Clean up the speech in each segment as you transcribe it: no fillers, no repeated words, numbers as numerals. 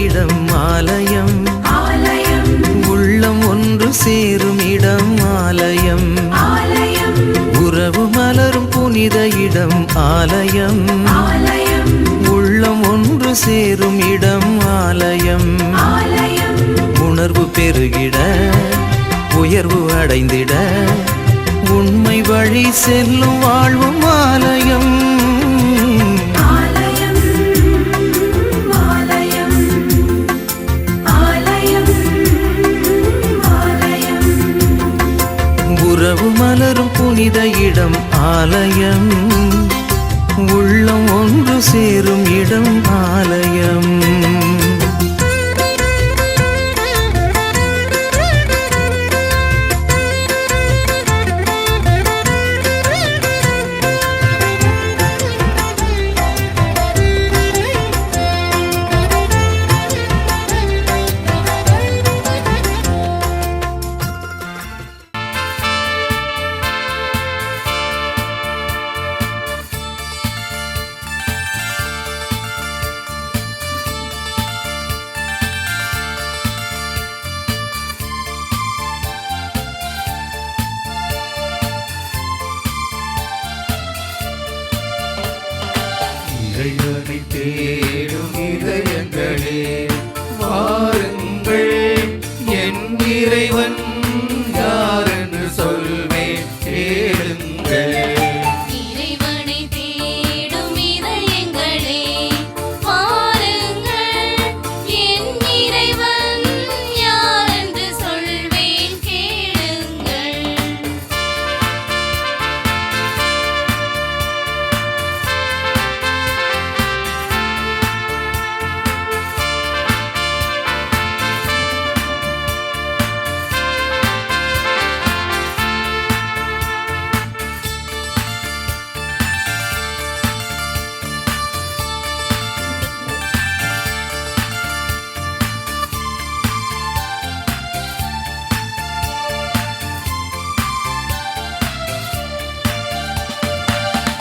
இடம் ஆலயம், உள்ளம் ஒன்று சேரும் இடம் ஆலயம், உறவு மலரும் புனித இடம் ஆலயம், உள்ளம் ஒன்று சேரும் இடம் ஆலயம், உணர்வு பெருகிட உயர்வு அடைந்திட உண்மை வழி செல்லும் வாழ்வும் ஆலயம். உறவு மலரும் புனித இடம் ஆலயம், உள்ளம் ஒன்று சேரும் இடம் ஆலயம். இறைவனை தேடும் இதயங்களே வாருங்கள், என் இறைவன் யார் என்று சொல்வேன் கேளுங்கள். இறைவனை தேடும் இதயங்களே வாருங்கள், என் இறைவன் யார் என்று சொல்வேன் கேளுங்கள்.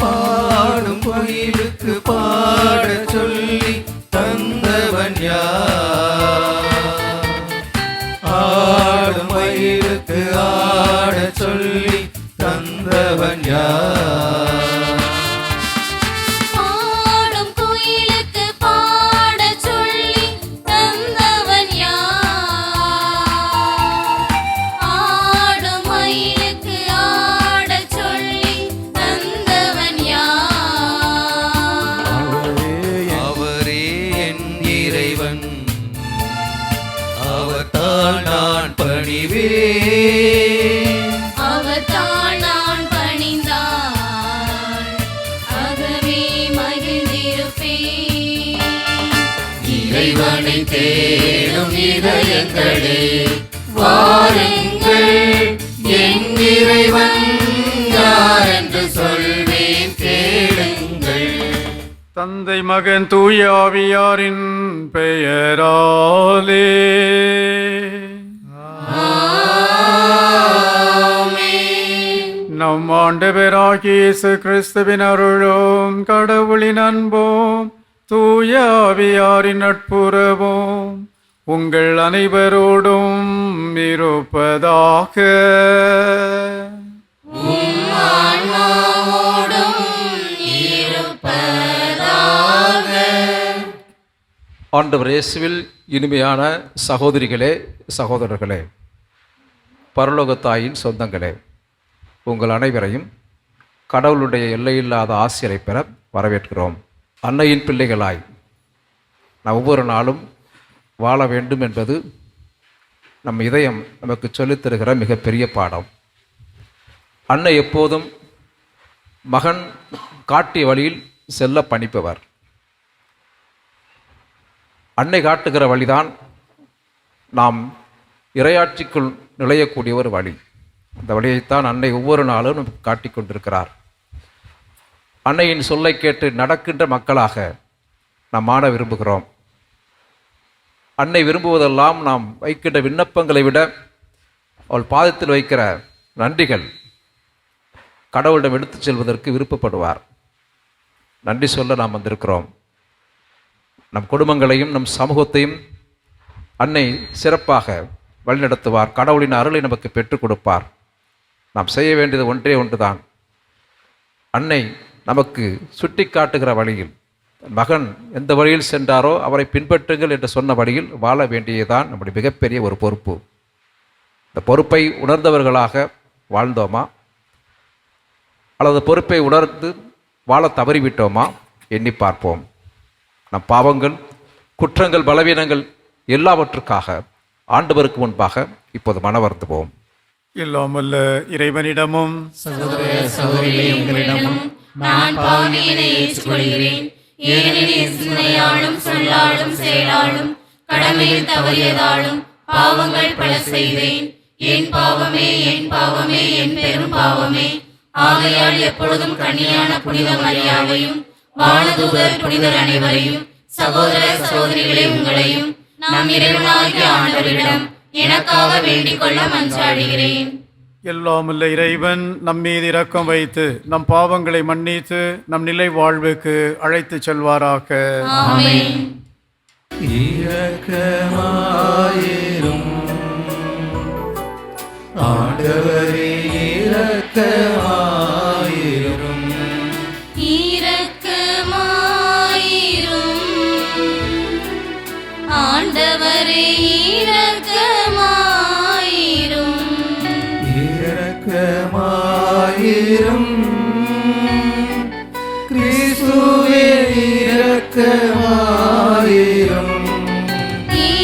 பாடும் கோயிலுக்கு பாட சொல்லி தந்தவன் யார்? ஆடும் மயிலுக்கு ஆட சொல்லி தந்தவன் யார்? பாடும் குயிலுக்கு பாடச் சொல்லி தந்தவன் யார்? ஆடும் மயிலுக்கு ஆடச் சொல்லி தந்தவன் யார்? அவரே என் இறைவன், அவர்தான் நான் பணிவேன். அவர்தான் நான் பணிந்தாள், ஆகவே மகிழ்ந்திருப்பேன். இறைவனை தேடும் இதயங்களே வாருங்கள், என் இறைவன் யார் என்று சொல்வேன் கேளுங்கள். தந்தை மகன் தூய ஆவியாரின் பெயராலே நம் ஆண்டவராகிய இயேசு கிறிஸ்துவின் அருளும் கடவுளின் அன்பும் தூய ஆவியாரின் நட்புறவும் உங்கள் அனைவரோடும் இருப்பதாக. ஆண்டவர் இயேசுவில் இனிமையான சகோதரிகளே, சகோதரர்களே, பரலோகத்தாயின் சொந்தங்களே, உங்கள் அனைவரையும் கடவுளுடைய எல்லையில்லாத ஆசிரியரை பெற வரவேற்கிறோம். அன்னையின் பிள்ளைகளாய் நாம் ஒவ்வொரு நாளும் வாழ வேண்டும் என்பது நம் இதயம் நமக்கு சொல்லித் தருகிற மிகப்பெரிய பாடம். அன்னை எப்போதும் மகன் காட்டிய வழியில் செல்ல பணிப்பவர். அன்னை காட்டுகிற வழிதான் நாம் இறையாட்சிக்குள் நுழையக்கூடிய ஒரு வழி. அந்த வழியைத்தான் அன்னை ஒவ்வொரு நாளும் நமக்கு காட்டி கொண்டிருக்கிறார். அன்னையின் சொல்லை கேட்டு நடக்கின்ற மக்களாக நாம் ஆட விரும்புகிறோம். அன்னை விரும்புவதெல்லாம் நாம் வைக்கின்ற விண்ணப்பங்களை விட அவள் பாதத்தில் வைக்கிற நன்றிகள் கடவுளிடம் எடுத்துச் செல்வதற்கு விருப்பப்படுவார். நன்றி சொல்ல நாம் வந்திருக்கிறோம். நம் குடும்பங்களையும் நம் சமூகத்தையும் அன்னை சிறப்பாக வழிநடத்துவார். கடவுளின் அருளை நமக்கு பெற்றுக் கொடுப்பார். நாம் செய்ய வேண்டியது ஒன்றே ஒன்றுதான். அன்னை நமக்கு சுட்டி காட்டுகிற வழியில், மகன் எந்த வழியில் சென்றாரோ அவரை பின்பற்றுங்கள் என்று சொன்ன வழியில் வாழ வேண்டியதுதான் நம்முடைய மிகப்பெரிய ஒரு பொறுப்பு. இந்த பொறுப்பை உணர்ந்தவர்களாக வாழ்ந்தோமா, அல்லது பொறுப்பை உணர்ந்து வாழ தவறிவிட்டோமா எண்ணி பார்ப்போம். நம் பாவங்கள், குற்றங்கள், பலவீனங்கள் எல்லாவற்றுக்காக ஆண்டவருக்கு முன்பாக இப்போது மனவருந்துவோம். இல்லாமல்ல இறைவனிடமும் சகோதரிகளே, உங்களிடமும் நான் பாவியினை ஏற்றுக்கொள்கிறேன். ஏனெனில் சிந்தனையாலும் சொல்லாலும் செயலாலும் கடமையில் தவறியதாலும் பாவங்கள் பல செய்தேன். என் பாவமே, என் பாவமே, என் பெரும் பாவமே. ஆகையால் எப்பொழுதும் கன்னியான புனித மரியாவையும் வானதூதர் புனிதர் அனைவரையும், சகோதர சகோதரிகளே உங்களையும் நாம் இறைவனாகிய ஆண்டவரிடம் எனக்காக வேண்டிக் கொள்ள மன்றாடுகிறேன். எல்லாமல்ல இறைவன் நம் மீது இரக்கம் வைத்து நம் பாவங்களை மன்னித்து நம் நிலை வாழ்வுக்கு அழைத்து செல்வாராக. ஆமென். இரக்கமாயிரும் ஆண்டவரே, இரக்கமாயிரும். இரக்கமாயிரும் ஆண்டவரே, இரக்கமாயிரும். இரக்கமாயிரும் கிறிஸ்துவே, இரக்கமாயிரும்.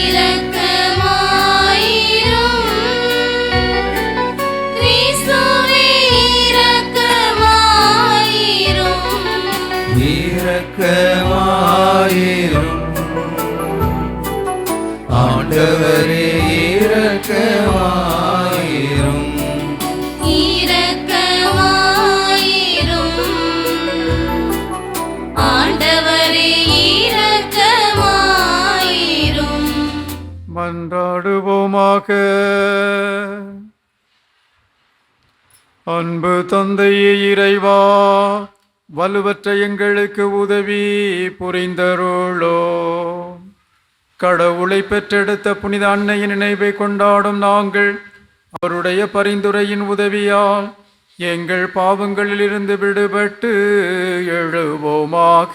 இரக்கமாயிரும் கிறிஸ்துவே, இரக்கமாயிரும். இரக்கமாயிரும் ஆண்டவரே, இரக்கமாயிரும். இரக்கமாயிரும் ஆண்டவரே, இரக்கமாயிரும். மன்றாடுவோமாக. அன்பு தந்தையே இறைவா, வலுவற்ற எங்களுக்கு உதவி புரிந்தருளோ. கடவுளை பெற்றெடுத்த புனித அன்னையின் நினைவை கொண்டாடும் நாங்கள் அவருடைய பரிந்துரையின் உதவியால் எங்கள் பாவங்களிலிருந்து விடுபட்டு எழுவோமாக.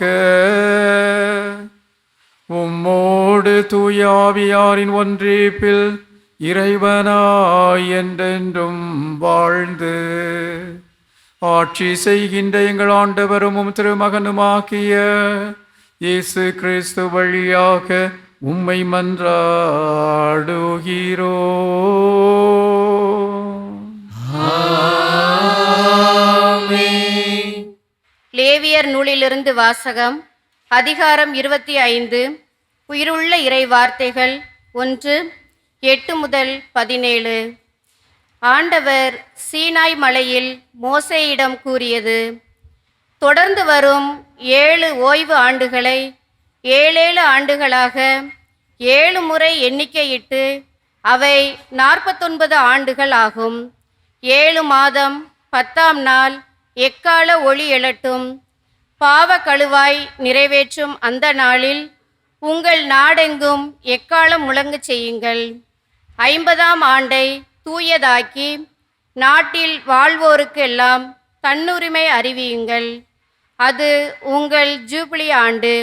உம்மோடு தூயாவியாரின் ஒன்றிப்பில் இறைவனாய் என்றென்றும் வாழ்ந்து ஆட்சி செய்கின்ற எங்கள் ஆண்டவரும் உம் திருமகனுமாகிய இயேசு கிறிஸ்து வழியாக உம்மை மன்றாடுகிறோம். லேவியர் நூலிலிருந்து வாசகம். அதிகாரம் 25. உயிருள்ள இறை வார்த்தைகள் 1:8-17. ஆண்டவர் சீனாய் மலையில் மோசேயிடம் கூறியது: தொடர்ந்து வரும் 7 ஓய்வு ஆண்டுகளை 7 ஆண்டுகளாக 7 முறை எண்ணிக்கையிட்டு அவை 49 ஆண்டுகள் ஆகும். 7 மாதம் 10ஆம் நாள் எக்கால ஒளி எழட்டும். பாவ கழுவாய் நிறைவேற்றும் அந்த நாளில் உங்கள் நாடெங்கும் எக்காலம் முழங்கச் செய்யுங்கள். 50ஆம் ஆண்டை தூயதாக்கி நாட்டில் வாழ்வோருக்கு எல்லாம் தன்னுரிமை அறிவியுங்கள். அது உங்கள் ஜூபிலி ஆண்டு.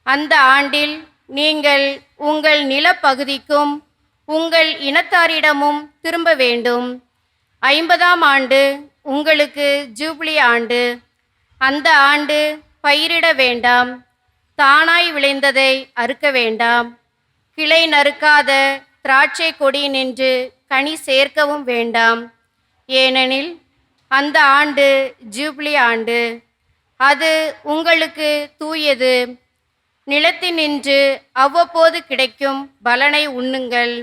அந்த ஆண்டில் நீங்கள் உங்கள் நிலப்பகுதிக்கும் உங்கள் இனத்தாரிடமும் திரும்ப வேண்டும். 50ஆம் ஆண்டு உங்களுக்கு ஜூபிலி ஆண்டு. அந்த ஆண்டு பயிரிட வேண்டாம், தானாய் விளைந்ததை அறுக்க வேண்டாம், கிளை நறுக்காத திராட்சை கொடி நின்று கனி சேர்க்கவும் வேண்டாம். ஏனெனில் அந்த ஆண்டு ஜூபிலி ஆண்டு. அது உங்களுக்கு தூயது. நிலத்தினின்று அவ்வப்போது கிடைக்கும் பலனை உண்ணுங்கள்.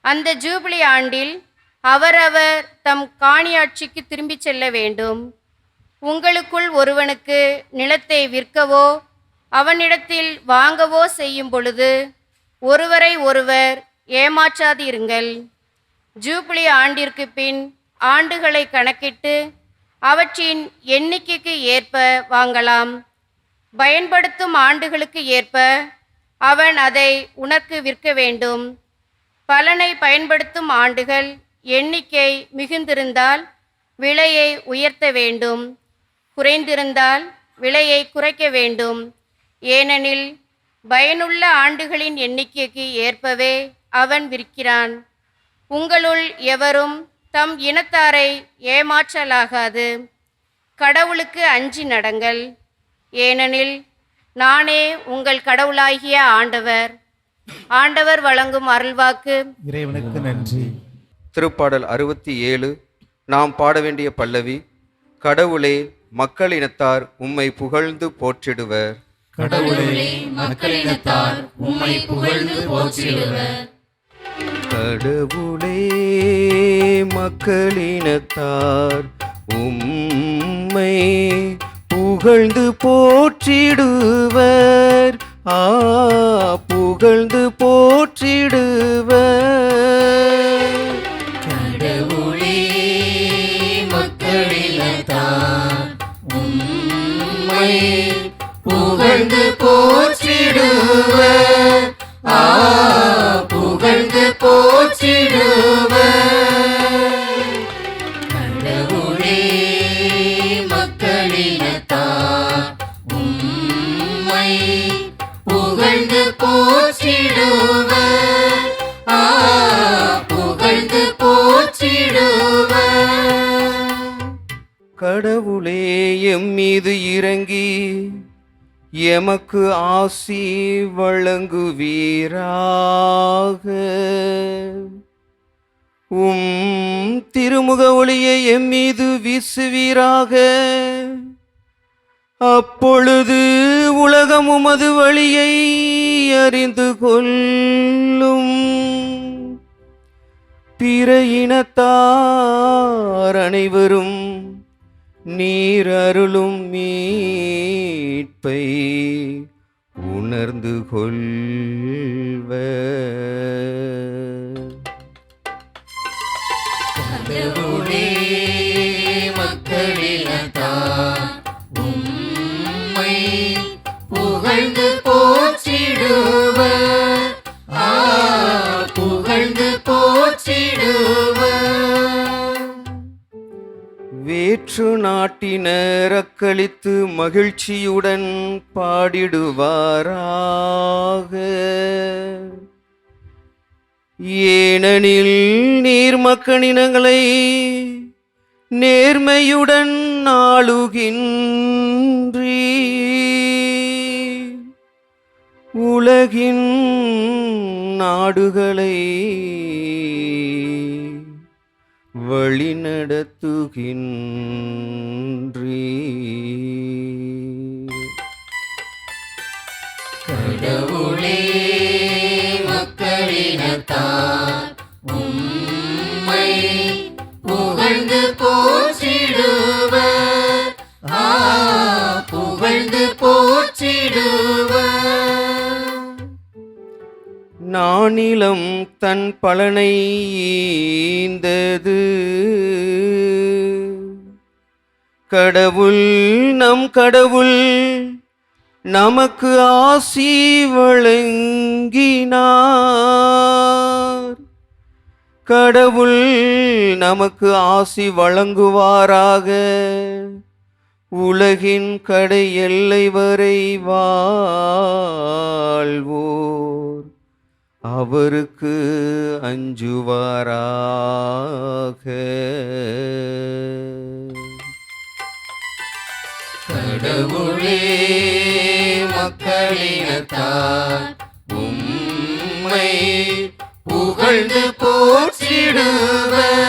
அந்த ஜூபிலி ஆண்டில் அவரவர் தம் காணியாட்சிக்கு திரும்பிச் செல்ல வேண்டும். உங்களுக்குள் ஒருவனுக்கு நிலத்தை விற்கவோ அவனிடத்தில் வாங்கவோ செய்யும் பொழுது ஒருவரை ஒருவர் ஏமாற்றாதிருங்கள். ஜூபிலி ஆண்டிற்கு பின் ஆண்டுகளை கணக்கிட்டு அவற்றின் எண்ணிக்கைக்கு ஏற்ப வாங்கலாம். பயன்படுத்தும் ஆண்டுகளுக்கு ஏற்ப அவன் அதை உனக்கு விற்க வேண்டும். பலனை பயன்படுத்தும் ஆண்டுகள் எண்ணிக்கை மிகுந்திருந்தால் விலையை உயர்த்த வேண்டும், குறைந்திருந்தால் விலையை குறைக்க வேண்டும். ஏனெனில் பயனுள்ள ஆண்டுகளின் எண்ணிக்கைக்கு ஏற்பவே அவன் விற்கிறான். உங்களுள் எவரும் தம் இனத்தாரை ஏமாற்றலாகாது. கடவுளுக்கு அஞ்சி நடங்கள், ஏனெனில் நானே உங்கள் கடவுளாகிய ஆண்டவர். ஆண்டவர் வழங்கும் அருள்வாக்கு. இறைவனுக்கு நன்றி. திருப்பாடல் 67. நாம் பாட வேண்டிய பல்லவி. கடவுளே, மக்களினத்தார் உம்மை புகழ்ந்து போற்றிடுவர். கடவுளே, மக்களினத்தார் உம்மை புகழ்ந்து போற்றிடுவர். கடவுளே, மக்களினத்தார் உம்மை புகழ்ந்து போற்றிடுவர். புகழ்ந்து போற்றிடுவர். கடவுளே, மக்களினத்தார் உம்மை புகழ்ந்து போற்றிடுவர். புகழ்ந்து போற்றிடுவர். கடவுளே, மக்களினத்தார் உம்மை புகழ்ந்து போற்றிடுவர். புகழ்ந்து போற்றிடுவர். கடவுளே, எம் மீது இறங்கி எமக்கு ஆசி வழங்குவீராக. திருமுக ஒளியை எம் மீது வீசுவீராக. அப்பொழுது உலகம் உமது வழியை அறிந்து கொள்ளும். பிற இனத்தார் அனைவரும் நீர் அருளும் மீட்பை உணர்ந்து கொள்வர். கடவுளே, மக்களினத்தார் உம்மை புகழ்ந்து போற்றிடுவர். புகழ்ந்து போற்றிடுவர். வேற்று நாட்டினர் அக்களித்து மகிழ்ச்சியுடன் பாடிடுவாராக. ஏனெனில் நீர் மக்களினங்களை நேர்மையுடன் ஆளுகின்றீர். உலகின் நாடுகளை வழிநடத்துகின்றீர். கடவுளே, மக்களினத்தார் உம்மை புகழ்ந்து போற்றிடுவர். புகழ்ந்து போற்றிடுவர். நானிலம் தன் பலனை ஈந்தது. கடவுள் நம் கடவுள் நமக்கு ஆசி வழங்கினார். கடவுள் நமக்கு ஆசி வழங்குவாராக. உலகின் கடை எல்லை வரை வாழ்வோர் அவருக்கு அஞ்சுவாராக. கடவுளே, மக்களினத்தார் உம்மை புகழ்ந்து போற்றிடுவர்.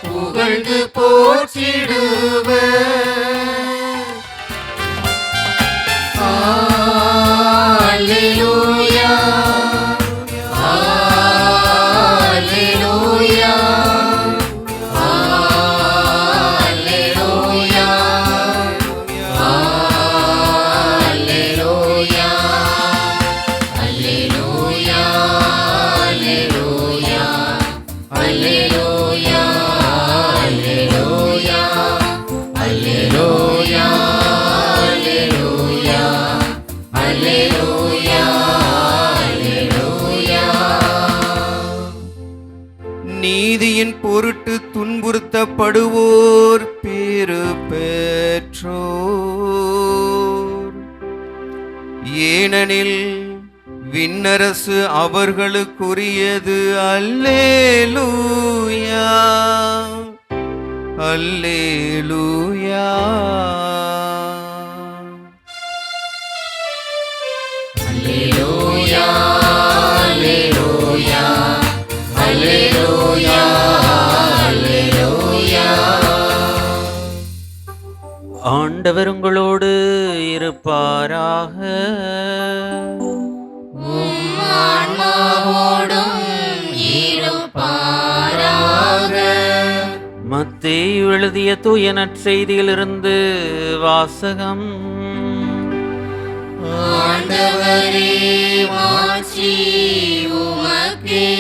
புகழ்ந்து போற்றிடுவர். அல்லேலூயா, அல்லேலூயா, அல்லேலூயா, அல்லேலூயா, அல்லேலூயா, அல்லேலூயா. நீதியின் பொருட்டு துன்புறுத்தப்படுவோர் பேறு பெற்றோர். ஏனெனில் விண்ணரசு அவர்களுக்குரியது. அல்லேலூயா, அல்லேலூயா. அல்லேலூயா, அல்லேலூயா, அல்லேலூயா, அல்லேலூயா. ஆண்டவர் உங்களோடு இருப்பாராக. உம் ஆன்மாவோடும் இருப்பாராக. மத்தேயு எழுதிய தூய நற்செய்தியிலிருந்து வாசகம். ஆண்டவரே, மாட்சி உமக்கே.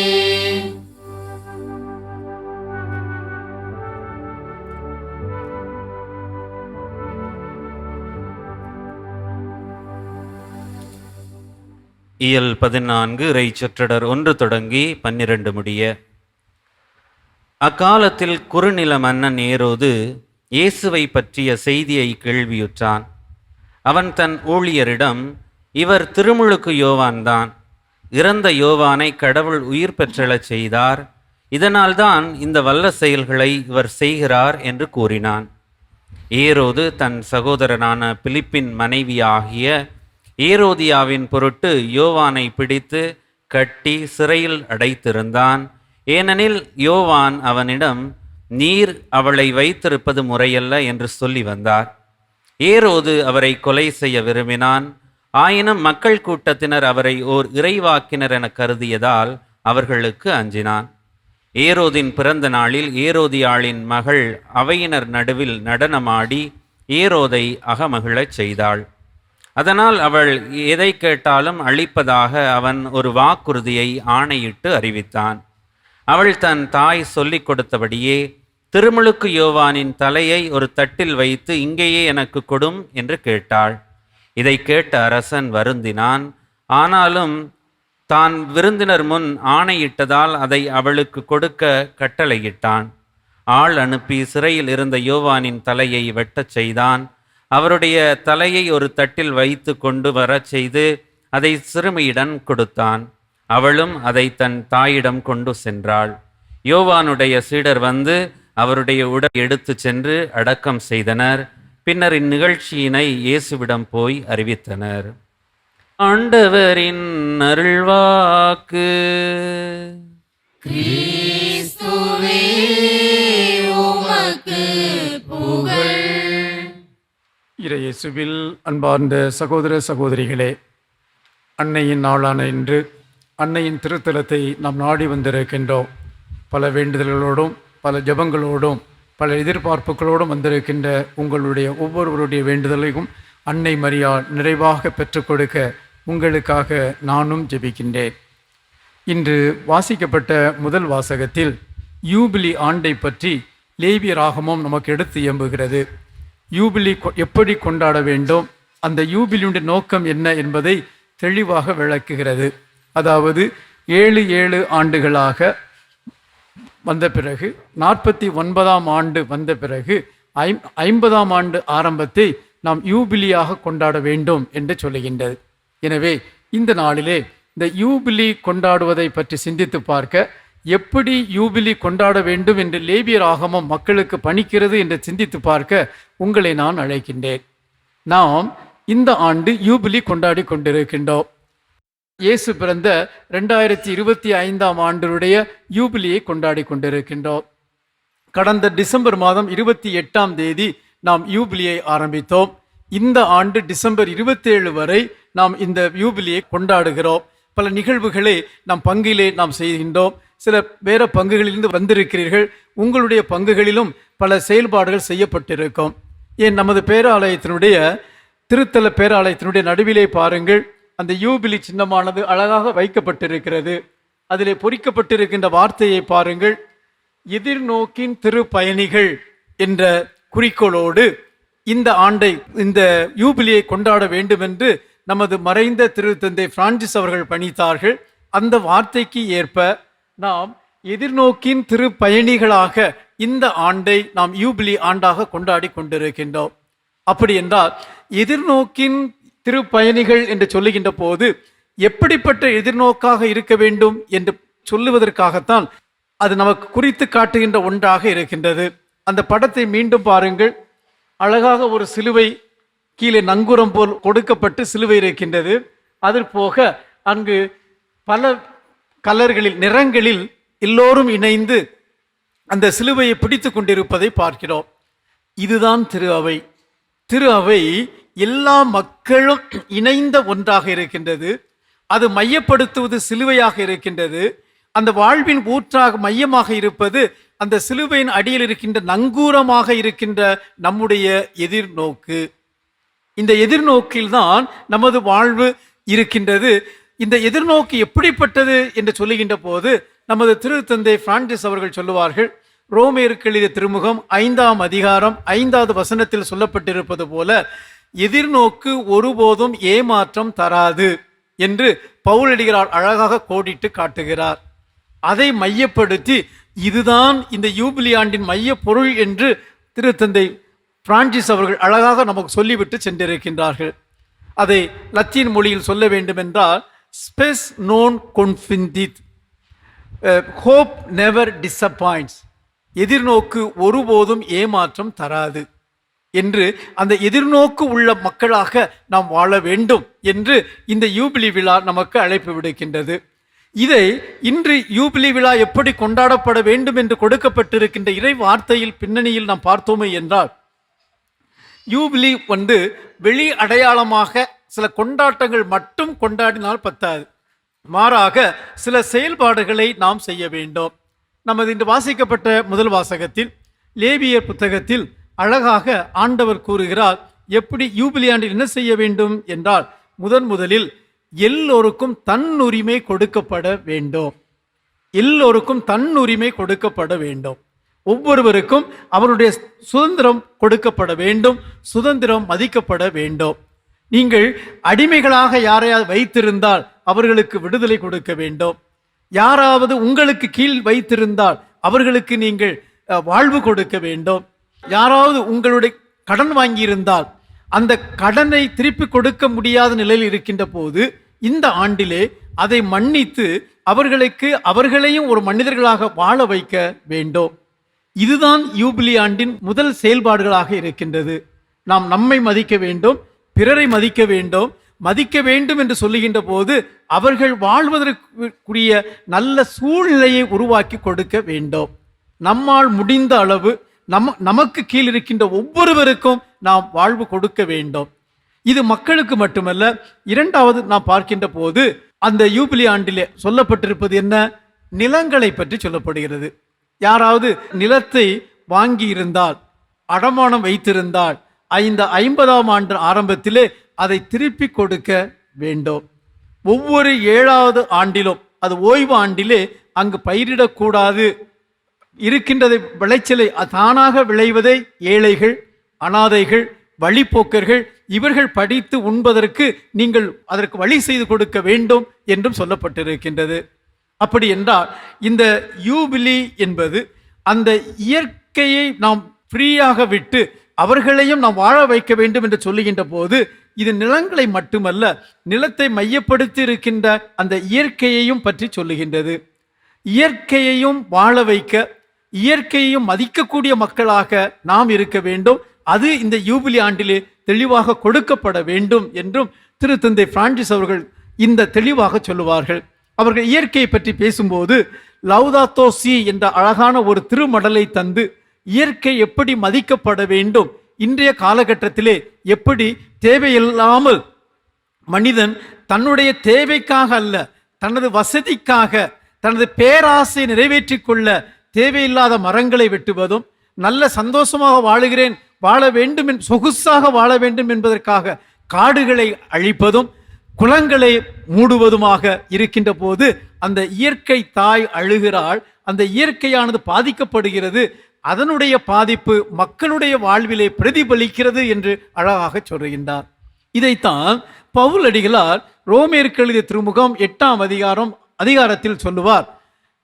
இயல் 14 இறை சொற்றொடர் 1 தொடங்கி 12 முடிய. அக்காலத்தில் குறுநில மன்னன் ஏரோது இயேசுவை பற்றிய செய்தியை கேள்வியுற்றான். அவன் தன் ஊழியரிடம், இவர் திருமுழுக்கு யோவான்தான். இறந்த யோவானை கடவுள் உயிர் பெற்றெழச் செய்தார். இதனால்தான் இந்த வல்ல செயல்களை இவர் செய்கிறார் என்று கூறினான். ஏரோது தன் சகோதரனான பிலிப்பின் மனைவியாகிய ஏரோதியாவின் பொருட்டு யோவானை பிடித்து கட்டி சிறையில் அடைத்திருந்தான். ஏனெனில் யோவான் அவனிடம், நீர் அவளை வைத்திருப்பது முறையல்ல என்று சொல்லி வந்தார். ஏரோது அவரை கொலை செய்ய விரும்பினான். ஆயினும் மக்கள் கூட்டத்தினர் அவரை ஓர் இறைவாக்கினர் என கருதியதால் அவர்களுக்கு அஞ்சினான். ஏரோதின் பிறந்த நாளில் ஏரோதியாளின் மகள் அவையினர் நடுவில் நடனமாடி ஏரோதை அகமகிழச் செய்தாள். அதனால் அவள் எதை கேட்டாலும் அளிப்பதாக அவன் ஒரு வாக்குறுதியை ஆணையிட்டு அறிவித்தான். அவள் தன் தாய் சொல்லிக் கொடுத்தபடியே திருமுழுக்கு யோவானின் தலையை ஒரு தட்டில் வைத்து இங்கேயே எனக்கு கொடும் என்று கேட்டாள். இதை கேட்ட அரசன் வருந்தினான். ஆனாலும் தான் விருந்தினர் முன் ஆணையிட்டதால் அதை அவளுக்கு கொடுக்க கட்டளையிட்டான். ஆள் அனுப்பி சிறையில் இருந்த யோவானின் தலையை வெட்டச் செய்தான். அவருடைய தலையை ஒரு தட்டில் வைத்து கொண்டு வரச் செய்து அதை சிறுமியிடம் கொடுத்தான். அவளும் அதை தன் தாயிடம் கொண்டு சென்றாள். யோவானுடைய சீடர் வந்து அவருடைய உடலை எடுத்து சென்று அடக்கம் செய்தனர். பின்னர் இந்நிகழ்ச்சியினை இயேசுவிடம் போய் அறிவித்தனர். ஆண்டவரின் அருள்வாக்கு. கிறிஸ்துவே, உமக்கு புகழ். இறையேசுவில் அன்பார்ந்த சகோதர சகோதரிகளே, அன்னையின் நாளான இன்று அன்னையின் திருத்தலத்தை நாம் நாடி வந்திருக்கின்றோம். பல வேண்டுதல்களோடும் பல ஜெபங்களோடும் பல எதிர்பார்ப்புகளோடும் வந்திருக்கின்ற உங்களுடைய ஒவ்வொருவருடைய வேண்டுதலையும் அன்னை மரியாள் நிறைவாக பெற்றுக் கொடுக்க உங்களுக்காக நானும் ஜெபிக்கின்றேன். இன்று வாசிக்கப்பட்ட முதல் வாசகத்தில் யூபிலி ஆண்டை பற்றி லேவியராகமம் நமக்கு எடுத்து இயம்புகிறது. யூபிலி எப்படி கொண்டாட வேண்டும், அந்த யூபிலியுடைய நோக்கம் என்ன என்பதை தெளிவாக விளக்குகிறது. அதாவது 7 ஆண்டுகளாக வந்த பிறகு 49ஆம் ஆண்டு வந்த பிறகு 50ஆம் ஆண்டு ஆரம்பத்தை நாம் யூபிலியாக கொண்டாட வேண்டும் என்று சொல்லுகின்றது. எனவே இந்த நாளிலே இந்த யூபிலி கொண்டாடுவதை பற்றி சிந்தித்து பார்க்க, எப்படி யூபிலி கொண்டாட வேண்டும் என்று லேவியராகமம் மக்களுக்கு பணிக்கிறது என்று சிந்தித்து பார்க்க உங்களை நான் அழைக்கின்றேன். நாம் இந்த ஆண்டு யூபிலி கொண்டாடி கொண்டிருக்கின்றோம். இயேசு பிறந்த 2025ஆம் ஆண்டுடைய யூபிலியை கொண்டாடி கொண்டிருக்கின்றோம். கடந்த டிசம்பர் மாதம் 28ஆம் தேதி நாம் யூபிலியை ஆரம்பித்தோம். இந்த ஆண்டு டிசம்பர் 27 வரை நாம் இந்த யூபிலியை கொண்டாடுகிறோம். பல நிகழ்வுகளை நாம் பங்கிலே நாம் செய்கின்றோம். சில வேற பங்குகளிலிருந்து வந்திருக்கிறீர்கள். உங்களுடைய பங்குகளிலும் பல செயல்பாடுகள் செய்யப்பட்டிருக்கும். ஏன் நமது பேராலயத்தினுடைய திருத்தல பேராலயத்தினுடைய நடுவிலே பாருங்கள், அந்த யூபிலி சின்னமானது அழகாக வைக்கப்பட்டிருக்கிறது. அதிலே பொறிக்கப்பட்டிருக்கின்ற வார்த்தையை பாருங்கள், எதிர்நோக்கின் திருப்பயணிகள் என்ற குறிக்கோளோடு இந்த ஆண்டை இந்த யூபிலியை கொண்டாட வேண்டும் என்று நமது மறைந்த திருத்தந்தை பிரான்சிஸ் அவர்கள் பணித்தார்கள். அந்த வார்த்தைக்கு ஏற்ப நாம் எதிர்நோக்கின் திருப்பயணிகளாக இந்த ஆண்டை நாம் யூபிலி ஆண்டாக கொண்டாடி கொண்டிருக்கின்றோம். அப்படி என்றால் எதிர்நோக்கின் திருப்பயணிகள் என்று சொல்லுகின்ற போது எப்படிப்பட்ட எதிர்நோக்காக இருக்க வேண்டும் என்று சொல்லுவதற்காகத்தான் அது நமக்கு குறித்து காட்டுகின்ற ஒன்றாக இருக்கின்றது. அந்த படத்தை மீண்டும் பாருங்கள். அழகாக ஒரு சிலுவை கீழே நங்கூரம் போல் கொடுக்கப்பட்டு சிலுவை இருக்கின்றது. அது போக அங்கு பல கலர்களில் நிறங்களில் எல்லோரும் இணைந்து அந்த சிலுவையை பிடித்து கொண்டிருப்பதை பார்க்கிறோம். இதுதான் திரு அவை. திரு அவை எல்லா மக்களும் இணைந்த ஒன்றாக இருக்கின்றது. அது மையப்படுத்துவது சிலுவையாக இருக்கின்றது. அந்த வாழ்வின் ஊற்றாக மையமாக இருப்பது அந்த சிலுவையின் அடியில் இருக்கின்ற நங்கூரமாக இருக்கின்ற நம்முடைய எதிர்நோக்கு. இந்த எதிர்நோக்கில்தான் நமது வாழ்வு இருக்கின்றது. இந்த எதிர்நோக்கு எப்படிப்பட்டது என்று சொல்லுகின்ற போது நமது திருத்தந்தை பிரான்சிஸ் அவர்கள் சொல்லுவார்கள், ரோமேயருக்கு எழுதிய திருமுகம் 5ஆம் அதிகாரம் 5வது வசனத்தில் சொல்லப்பட்டிருப்பது போல எதிர்நோக்கு ஒருபோதும் ஏமாற்றம் தராது என்று பவுலடிகளார் அழகாக கோடிட்டு காட்டுகிறார். அதை மையப்படுத்தி இதுதான் இந்த யூபிலி ஆண்டின் மைய பொருள் என்று திருத்தந்தை பிரான்சிஸ் அவர்கள் அழகாக நமக்கு சொல்லிவிட்டு சென்றிருக்கின்றார்கள். அதை லத்தீன் மொழியில் சொல்ல வேண்டுமென்றால் ஸ்பெஸ் நோன் கொன்ஃபிந்தித், ஹோப் நெவர் டிசப்பாயிண்ட்ஸ், எதிர்நோக்கு ஒருபோதும் ஏமாற்றம் தராது என்று அந்த எதிர்நோக்கு உள்ள மக்களாக நாம் வாழ வேண்டும் என்று இந்த யூபிலி விழா நமக்கு அழைப்பு விடுக்கின்றது. இதை இன்று யூபிலி விழா எப்படி கொண்டாடப்பட வேண்டும் என்று கொடுக்கப்பட்டிருக்கின்ற இறை வார்த்தையில் பின்னணியில் நாம் பார்த்தோமே என்றால், யூபிலி வெளி அடையாளமாக சில கொண்டாட்டங்கள் மட்டும் கொண்டாடினால் பத்தாது, மாறாக சில செயல்பாடுகளை நாம் செய்ய வேண்டும். நமது இன்று வாசிக்கப்பட்ட முதல் வாசகத்தில் லேவியர் புத்தகத்தில் அழகாக ஆண்டவர் கூறுகிறார், எப்படி யூபிலி ஆண்டில் என்ன செய்ய வேண்டும் என்றால், முதலில் எல்லோருக்கும் தன்னுரிமை கொடுக்கப்பட வேண்டும். எல்லோருக்கும் தன்னுரிமை கொடுக்கப்பட வேண்டும். ஒவ்வொருவருக்கும் அவருடைய சுதந்திரம் கொடுக்கப்பட வேண்டும். சுதந்திரம் மதிக்கப்பட வேண்டும். நீங்கள் அடிமைகளாக யாரையாவது வைத்திருந்தால் அவர்களுக்கு விடுதலை கொடுக்க வேண்டும். யாராவது உங்களுக்கு கீழ் வைத்திருந்தால் அவர்களுக்கு நீங்கள் வாழ்வு கொடுக்க வேண்டும். யாராவது உங்களுடைய கடன் வாங்கியிருந்தால் அந்த கடனை திருப்பி கொடுக்க முடியாத நிலையில் இருக்கின்ற போது இந்த ஆண்டிலே அதை மன்னித்து அவர்களையும் ஒரு மனிதர்களாக வாழ வைக்க வேண்டும். இதுதான் யூபிலி ஆண்டின் முதல் செயல்பாடுகளாக இருக்கின்றது. நாம் நம்மை மதிக்க வேண்டும், பிறரை மதிக்க வேண்டும். மதிக்க வேண்டும் என்று சொல்லுகின்ற போது அவர்கள் வாழ்வதற்குரிய நல்ல சூழ்நிலையை உருவாக்கி கொடுக்க வேண்டும். நம்மால் முடிந்த அளவு நமக்கு கீழ் இருக்கின்ற ஒவ்வொருவருக்கும் நாம் வாழ்வு கொடுக்க வேண்டும். இது மக்களுக்கு மட்டுமல்ல. இரண்டாவது நாம் பார்க்கின்ற போது அந்த யூபிலி ஆண்டிலே சொல்லப்பட்டிருப்பது என்ன? நிலங்களை பற்றி சொல்லப்படுகிறது. யாராவது நிலத்தை வாங்கி இருந்தால், அடமானம் வைத்திருந்தால் 50ஆம் ஆண்டு ஆரம்பத்திலே அதை திருப்பி கொடுக்க வேண்டும். ஒவ்வொரு 7வது ஆண்டிலும், அது ஓய்வு ஆண்டிலே அங்கு பயிரிடக்கூடாது. இருக்கின்றதை விளைச்சலை தானாக விளைவதை ஏழைகள், அனாதைகள், வழிப்போக்கர்கள் இவர்கள் படித்து உண்பதற்கு நீங்கள் அதற்கு வழி செய்து கொடுக்க வேண்டும் என்றும் சொல்லப்பட்டிருக்கின்றது. அப்படி என்றால் இந்த யூபிலி என்பது அந்த இயற்கையை நாம் ஃப்ரீயாக விட்டு அவர்களையும் நாம் வாழ வைக்க வேண்டும் என்று சொல்லுகின்ற போது இது நிலங்களை மட்டுமல்ல, நிலத்தை மையப்படுத்தி இருக்கின்ற அந்த இயற்கையையும் பற்றி சொல்லுகின்றது. இயற்கையையும் வாழ வைக்க, இயற்கையையும் மதிக்கக்கூடிய மக்களாக நாம் இருக்க வேண்டும். அது இந்த யூபிலி ஆண்டிலே தெளிவாக கொடுக்கப்பட வேண்டும் என்றும் திருத்தந்தை பிரான்சிஸ் அவர்கள் இந்த தெளிவாக சொல்லுவார்கள். அவர்கள் இயற்கையை பற்றி பேசும்போது லௌதாத்தோ சி என்ற அழகான ஒரு திருமடலை தந்து இயற்கை எப்படி மதிக்கப்பட வேண்டும், இன்றைய காலகட்டத்திலே எப்படி தேவையில்லாமல் மனிதன் தன்னுடைய தேவைக்காக அல்ல, தனது வசதிக்காக, தனது பேராசை நிறைவேற்றிக் கொள்ள தேவையில்லாத மரங்களை வெட்டுவதும், நல்ல சந்தோஷமாக வாழ வேண்டும் சொகுசாக வாழ வேண்டும் என்பதற்காக காடுகளை அழிப்பதும், குளங்களை மூடுவதுமாக இருக்கின்ற போது அந்த இயற்கை தாய் அழுகிறாள். அந்த இயற்கையானது பாதிக்கப்படுகிறது. அதனுடைய பாதிப்பு மக்களுடைய வாழ்விலே பிரதிபலிக்கிறது என்று அழகாக சொல்கின்றார். இதைத்தான் பவுல் அடிகளார் ரோமேயருக்கு எழுதிய திருமுகம் 8ஆம் அதிகாரத்தில் சொல்லுவார்.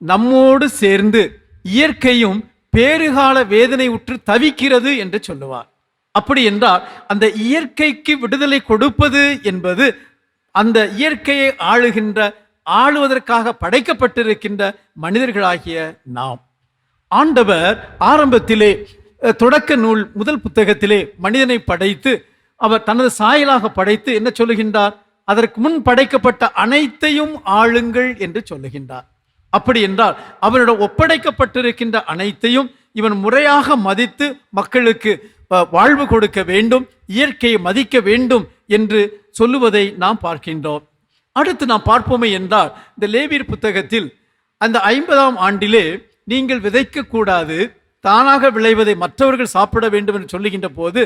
நம்மோடு சேர்ந்து இயற்கையும் பேறுகால வேதனை உற்று தவிக்கிறது என்று சொல்லுவார். அப்படி என்றால் அந்த இயற்கைக்கு விடுதலை கொடுப்பது என்பது அந்த இயற்கையை ஆளுவதற்காக படைக்கப்பட்டிருக்கின்ற மனிதர்களாகிய நாம். ஆண்டவர் ஆரம்பத்திலே தொடக்க நூல் முதல் புத்தகத்திலே மனிதனை படைத்து அவர் தனது சாயலாக படைத்து என்ன சொல்லுகின்றார்? அதற்கு முன் படைக்கப்பட்ட அனைத்தையும் ஆளுங்கள் என்று சொல்லுகின்றார். அப்படி என்றால் அவனிடம் ஒப்படைக்கப்பட்டிருக்கின்ற அனைத்தையும் இவன் முறையாக மதித்து மக்களுக்கு வாழ்வு கொடுக்க வேண்டும், இயற்கையை மதிக்க வேண்டும் என்று சொல்லுவதை நாம் பார்க்கின்றோம். அடுத்து நாம் பார்ப்போமே என்றால் இந்த லேவியர் புத்தகத்தில் அந்த 50ஆம் ஆண்டிலே நீங்கள் விதைக்க கூடாது, தானாக விளைவதை மற்றவர்கள் சாப்பிட வேண்டும் என்று சொல்லுகின்ற போது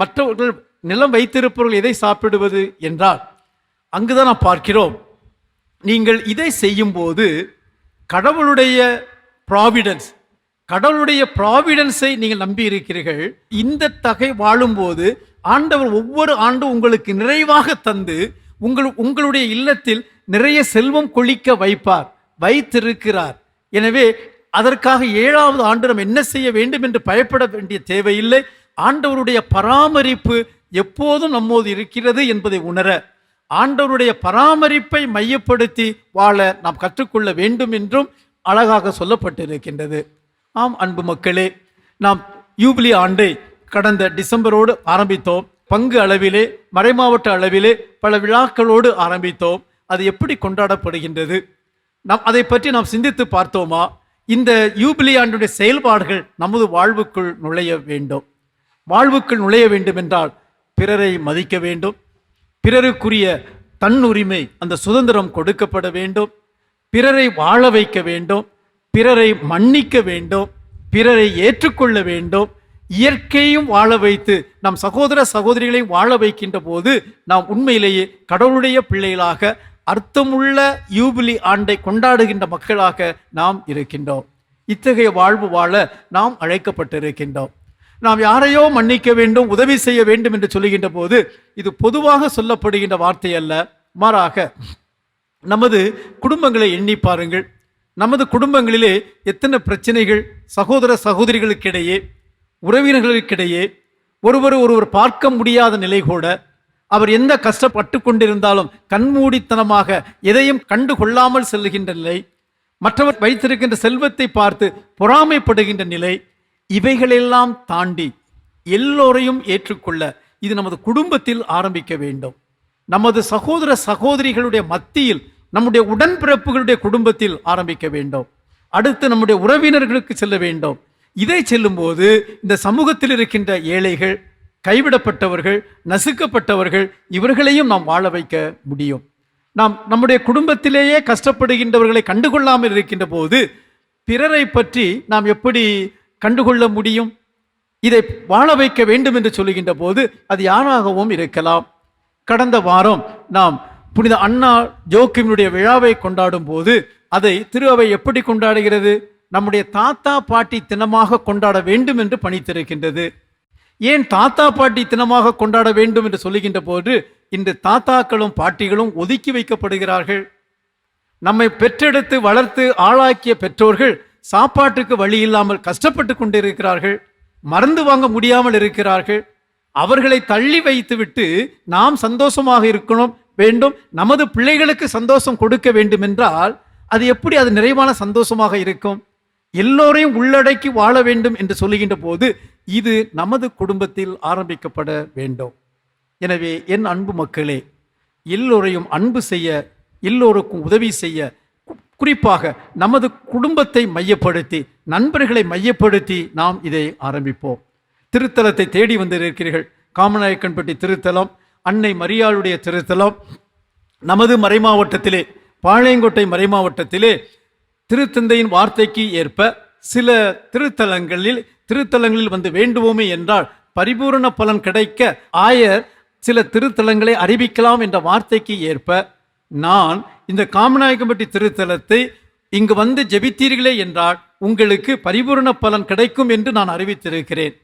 மற்றவர்கள் நிலம் வைத்திருப்பவர்கள் எதை சாப்பிடுவது என்றால் அங்குதான் நாம் பார்க்கிறோம். நீங்கள் இதை செய்யும் போது கடவுளுடைய ப்ராவிடன்ஸை நீங்கள் நம்பி இருக்கிறீர்கள். இந்த தகை வாழும்போது ஆண்டவர் ஒவ்வொரு ஆண்டும் உங்களுக்கு நிறைவாக தந்து உங்களுடைய இல்லத்தில் நிறைய செல்வம் கொழிக்க வைத்திருக்கிறார். எனவே அதற்காக 7வது ஆண்டு நாம் என்ன செய்ய வேண்டும் என்று பயப்பட வேண்டிய தேவையில்லை. ஆண்டவருடைய பராமரிப்பு எப்போதும் நம்மோடு இருக்கிறது என்பதை உணர ஆண்டவருடைய பராமரிப்பை மையப்படுத்தி வாழ நாம் கற்றுக்கொள்ள வேண்டும் என்றும் அழகாக சொல்லப்பட்டிருக்கின்றது. ஆம் அன்பு மக்களே, நாம் யூபிலி ஆண்டை கடந்த டிசம்பரோடு ஆரம்பித்தோம். பங்கு அளவிலே மறைமாவட்ட அளவிலே பல விழாக்களோடு ஆரம்பித்தோம். அது எப்படி கொண்டாடப்படுகின்றது, அதை பற்றி நாம் சிந்தித்து பார்த்தோமா? இந்த யூபிலி ஆண்டுடைய செயல்பாடுகள் நமது வாழ்வுக்குள் நுழைய வேண்டும். வாழ்வுக்குள் நுழைய வேண்டும் என்றால் பிறரை மதிக்க வேண்டும், பிறருக்குரிய தன்னுரிமை அந்த சுதந்திரம் கொடுக்கப்பட வேண்டும், பிறரை வாழ வைக்க வேண்டும், பிறரை மன்னிக்க வேண்டும், பிறரை ஏற்றுக்கொள்ள வேண்டும், இயற்கையும் வாழ வைத்து நம் சகோதர சகோதரிகளையும் வாழ வைக்கின்ற போது நாம் உண்மையிலேயே கடவுளுடைய பிள்ளைகளாக அர்த்தமுள்ள யூபிலி ஆண்டை கொண்டாடுகின்ற மக்களாக நாம் இருக்கின்றோம். இத்தகைய வாழ்வு வாழ நாம் அழைக்கப்பட்டிருக்கின்றோம். நாம் யாரையோ மன்னிக்க வேண்டும், உதவி செய்ய வேண்டும் என்று சொல்லுகின்ற போது இது பொதுவாக சொல்லப்படுகின்ற வார்த்தை அல்ல. மாறாக நமது குடும்பங்களை எண்ணி பாருங்கள். நமது குடும்பங்களிலே எத்தனை பிரச்சனைகள், சகோதர சகோதரிகளுக்கிடையே, உறவினர்களுக்கிடையே ஒருவர் பார்க்க முடியாத நிலை கூட, அவர் எந்த கஷ்டப்பட்டு கொண்டிருந்தாலும் கண்மூடித்தனமாக எதையும் கண்டு கொள்ளாமல் செல்லுகின்ற நிலை, மற்றவர் வைத்திருக்கின்ற செல்வத்தை பார்த்து பொறாமைப்படுகின்ற நிலை, இவைகளெல்லாம் தாண்டி எல்லோரையும் ஏற்றுக்கொள்ள இது நமது குடும்பத்தில் ஆரம்பிக்க வேண்டும். நமது சகோதர சகோதரிகளுடைய மத்தியில், நம்முடைய உடன்பிறப்புகளுடைய குடும்பத்தில் ஆரம்பிக்க வேண்டும். அடுத்து நம்முடைய உறவினர்களுக்கு செல்ல வேண்டும். இதை செல்லும்போது இந்த சமூகத்தில் இருக்கின்ற ஏழைகள், கைவிடப்பட்டவர்கள், நசுக்கப்பட்டவர்கள், இவர்களையும் நாம் வாழ வைக்க முடியும். நாம் நம்முடைய குடும்பத்திலேயே கஷ்டப்படுகின்றவர்களை கண்டுகொள்ளாமல் இருக்கின்ற போது பிறரை பற்றி நாம் எப்படி கண்டுகொள்ள முடியும்? இதை வாழ வைக்க வேண்டும் என்று சொல்லுகின்ற போது அது யாராகவும் இருக்கலாம். கடந்த வாரம் நாம் புனித அண்ணா ஜோக்கினுடைய விழாவை கொண்டாடும் போது அதை திரு அவை எப்படி கொண்டாடுகிறது? நம்முடைய தாத்தா பாட்டி தினமாக கொண்டாட வேண்டும் என்று பணித்திருக்கின்றது. ஏன் தாத்தா பாட்டி தினமாக கொண்டாட வேண்டும் என்று சொல்லுகின்ற போது இன்று தாத்தாக்களும் பாட்டிகளும் ஒதுக்கி வைக்கப்படுகிறார்கள். நம்மை பெற்றெடுத்து வளர்த்து ஆளாக்கிய பெற்றோர்கள் சாப்பாட்டுக்கு வழி இல்லாமல் கஷ்டப்பட்டு கொண்டிருக்கிறார்கள், மருந்து வாங்க முடியாமல் இருக்கிறார்கள். அவர்களை தள்ளி வைத்துவிட்டு நாம் சந்தோஷமாக இருக்கணும் வேண்டும், நமது பிள்ளைகளுக்கு சந்தோஷம் கொடுக்க வேண்டும் என்றால் அது எப்படி அது நிறைவான சந்தோஷமாக இருக்கும்? எல்லோரையும் உள்ளடக்கி வாழ வேண்டும் என்று சொல்லுகின்ற போது இது நமது குடும்பத்தில் ஆரம்பிக்கப்பட வேண்டும். எனவே என் அன்பு மக்களே, எல்லோரையும் அன்பு செய்ய, எல்லோருக்கும் உதவி செய்ய, குறிப்பாக நமது குடும்பத்தை மையப்படுத்தி, நண்பர்களை மையப்படுத்தி நாம் இதை ஆரம்பிப்போம். திருத்தலத்தை தேடி வந்திருக்கிறீர்கள். காமநாயக்கன்பட்டி திருத்தலம், அன்னை மரியாளுடைய திருத்தலம், நமது மறைமாவட்டத்திலே, பாளையங்கோட்டை மறைமாவட்டத்திலே திருத்தந்தையின் வார்த்தைக்கு ஏற்ப சில திருத்தலங்களில் வந்து வேண்டுவோமே என்றால் பரிபூரண பலன் கிடைக்க ஆயர் சில திருத்தலங்களை அறிவிக்கலாம் என்ற வார்த்தைக்கு ஏற்ப நான் இந்த காமநாயக்கன்பட்டி திருத்தலத்தை இங்கு வந்து ஜெபித்தீர்களே என்றால் உங்களுக்கு பரிபூரண பலன் கிடைக்கும் என்று நான் அறிவித்திருக்கிறேன்.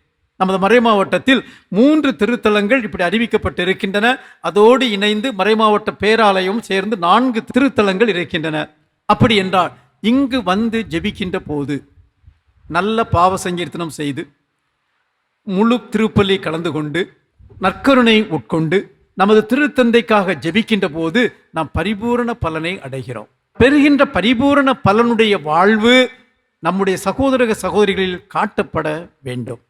நமது மறைமாவட்டத்தில் 3 திருத்தலங்கள் இப்படி அறிவிக்கப்பட்டிருக்கின்றன. அதோடு இணைந்து மறைமாவட்ட பேராலயம் சேர்ந்து 4 திருத்தலங்கள் இருக்கின்றன. அப்படி என்றால் இங்கு வந்து ஜெபிக்கின்ற போது நல்ல பாவ சங்கீர்த்தனம் செய்து முழு திருப்பலி கலந்து கொண்டு நற்கருணை உட்கொண்டு நமது திருத்தந்தைக்காக ஜெபிக்கின்ற போது நாம் பரிபூரண பலனை அடைகிறோம். பெறுகின்ற பரிபூரண பலனுடைய வாழ்வு நம்முடைய சகோதர சகோதரிகளில் காட்டப்பட வேண்டும்.